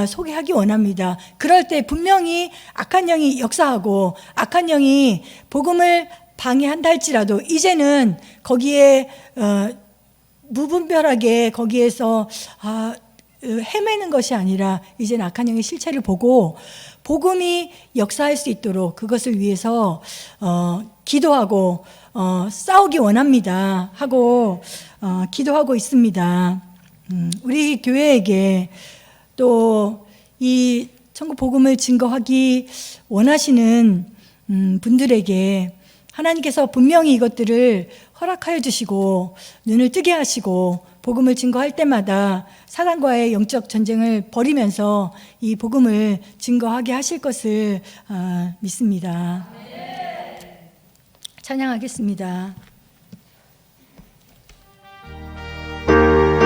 소개하기 원합니다. 그럴 때 분명히 악한 영이 역사하고 악한 영이 복음을 방해한다 할지라도 이제는 거기에 무분별하게 거기에서 헤매는 것이 아니라 이제는 악한 영의 실체를 보고 복음이 역사할 수 있도록 그것을 위해서 기도하고 싸우기 원합니다 하고 기도하고 있습니다. 우리 교회에게 또 이 천국 복음을 증거하기 원하시는 분들에게 하나님께서 분명히 이것들을 허락하여 주시고 눈을 뜨게 하시고 복음을 증거할 때마다 사단과의 영적 전쟁을 벌이면서 이 복음을 증거하게 하실 것을 믿습니다. 찬양하겠습니다. Thank you.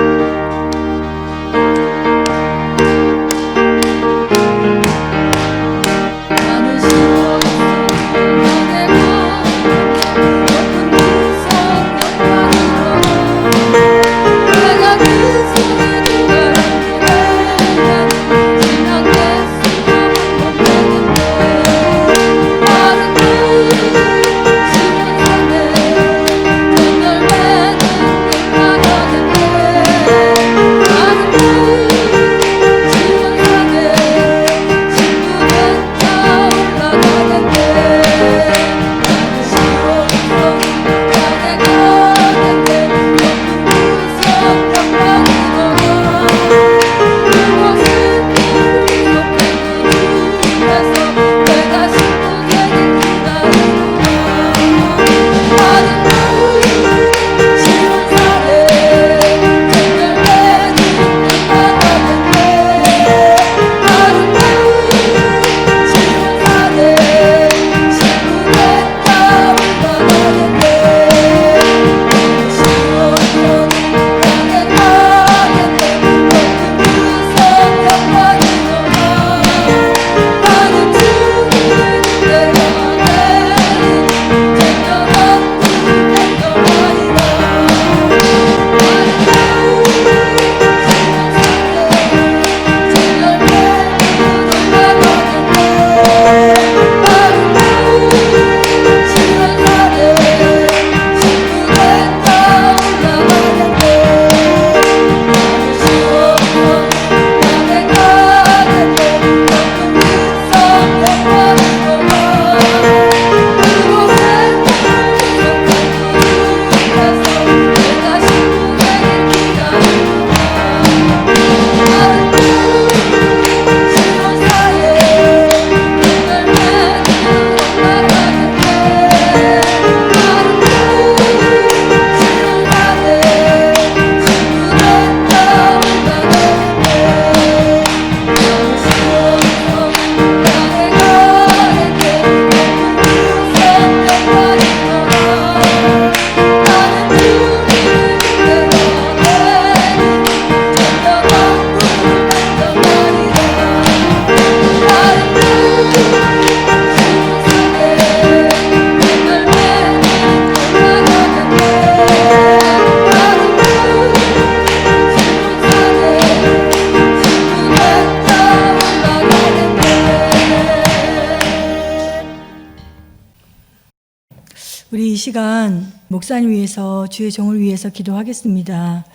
우리 이 시간 목사님 위해서, 주의 종을 위해서 기도하겠습니다.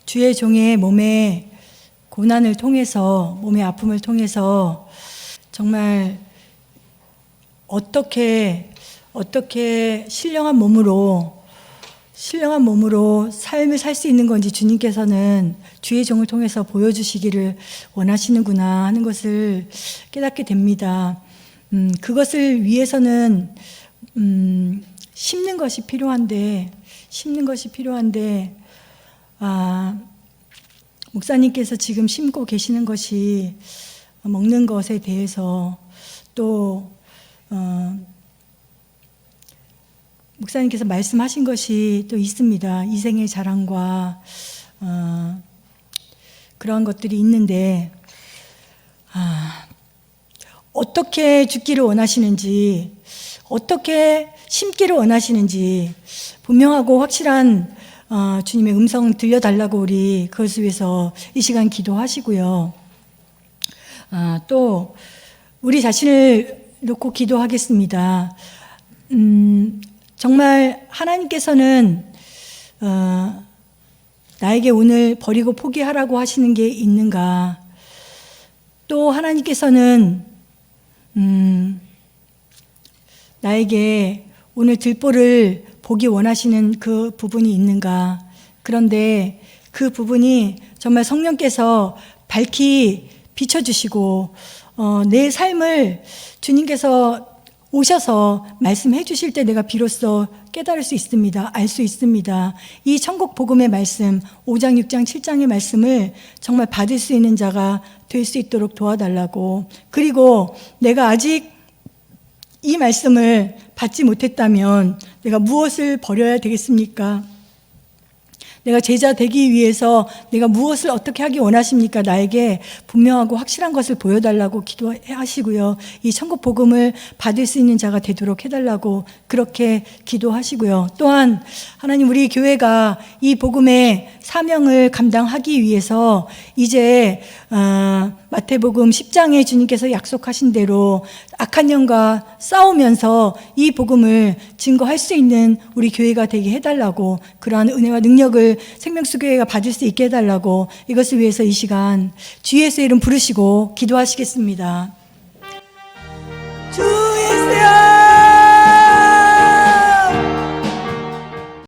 주의 종의 몸의 고난을 통해서, 몸의 아픔을 통해서 정말 어떻게 신령한 몸으로 삶을 살 수 있는 건지 주님께서는 주의 종을 통해서 보여주시기를 원하시는구나 하는 것을 깨닫게 됩니다. 그것을 위해서는 심는 것이 필요한데, 목사님께서 지금 심고 계시는 것이 먹는 것에 대해서, 또 목사님께서 말씀하신 것이 또 있습니다. 이생의 자랑과 그러한 것들이 있는데, 어떻게 죽기를 원하시는지, 어떻게 심기를 원하시는지 분명하고 확실한 주님의 음성 들려달라고 우리 그것을 위해서 이 시간 기도하시고요. 또 우리 자신을 놓고 기도하겠습니다. 정말 하나님께서는 나에게 오늘 버리고 포기하라고 하시는 게 있는가? 또 하나님께서는 나에게 오늘 들보를 보기 원하시는 그 부분이 있는가? 그런데 그 부분이 정말 성령께서 밝히 비춰주시고 내 삶을 주님께서 오셔서 말씀해 주실 때 내가 비로소 깨달을 수 있습니다. 알 수 있습니다. 이 천국 복음의 말씀 5장, 6장, 7장의 말씀을 정말 받을 수 있는 자가 될 수 있도록 도와달라고, 그리고 내가 아직 이 말씀을 받지 못했다면 내가 무엇을 버려야 되겠습니까? 내가 제자 되기 위해서 내가 무엇을 어떻게 하기 원하십니까? 나에게 분명하고 확실한 것을 보여달라고 기도하시고요. 이 천국 복음을 받을 수 있는 자가 되도록 해달라고 그렇게 기도하시고요. 또한 하나님, 우리 교회가 이 복음의 사명을 감당하기 위해서 이제 마태복음 10장에 주님께서 약속하신 대로 악한 영과 싸우면서 이 복음을 증거할 수 있는 우리 교회가 되게 해달라고, 그러한 은혜와 능력을 생명수교회가 받을 수 있게 해달라고, 이것을 위해서 이 시간 주 예수의 이름 부르시고 기도하시겠습니다.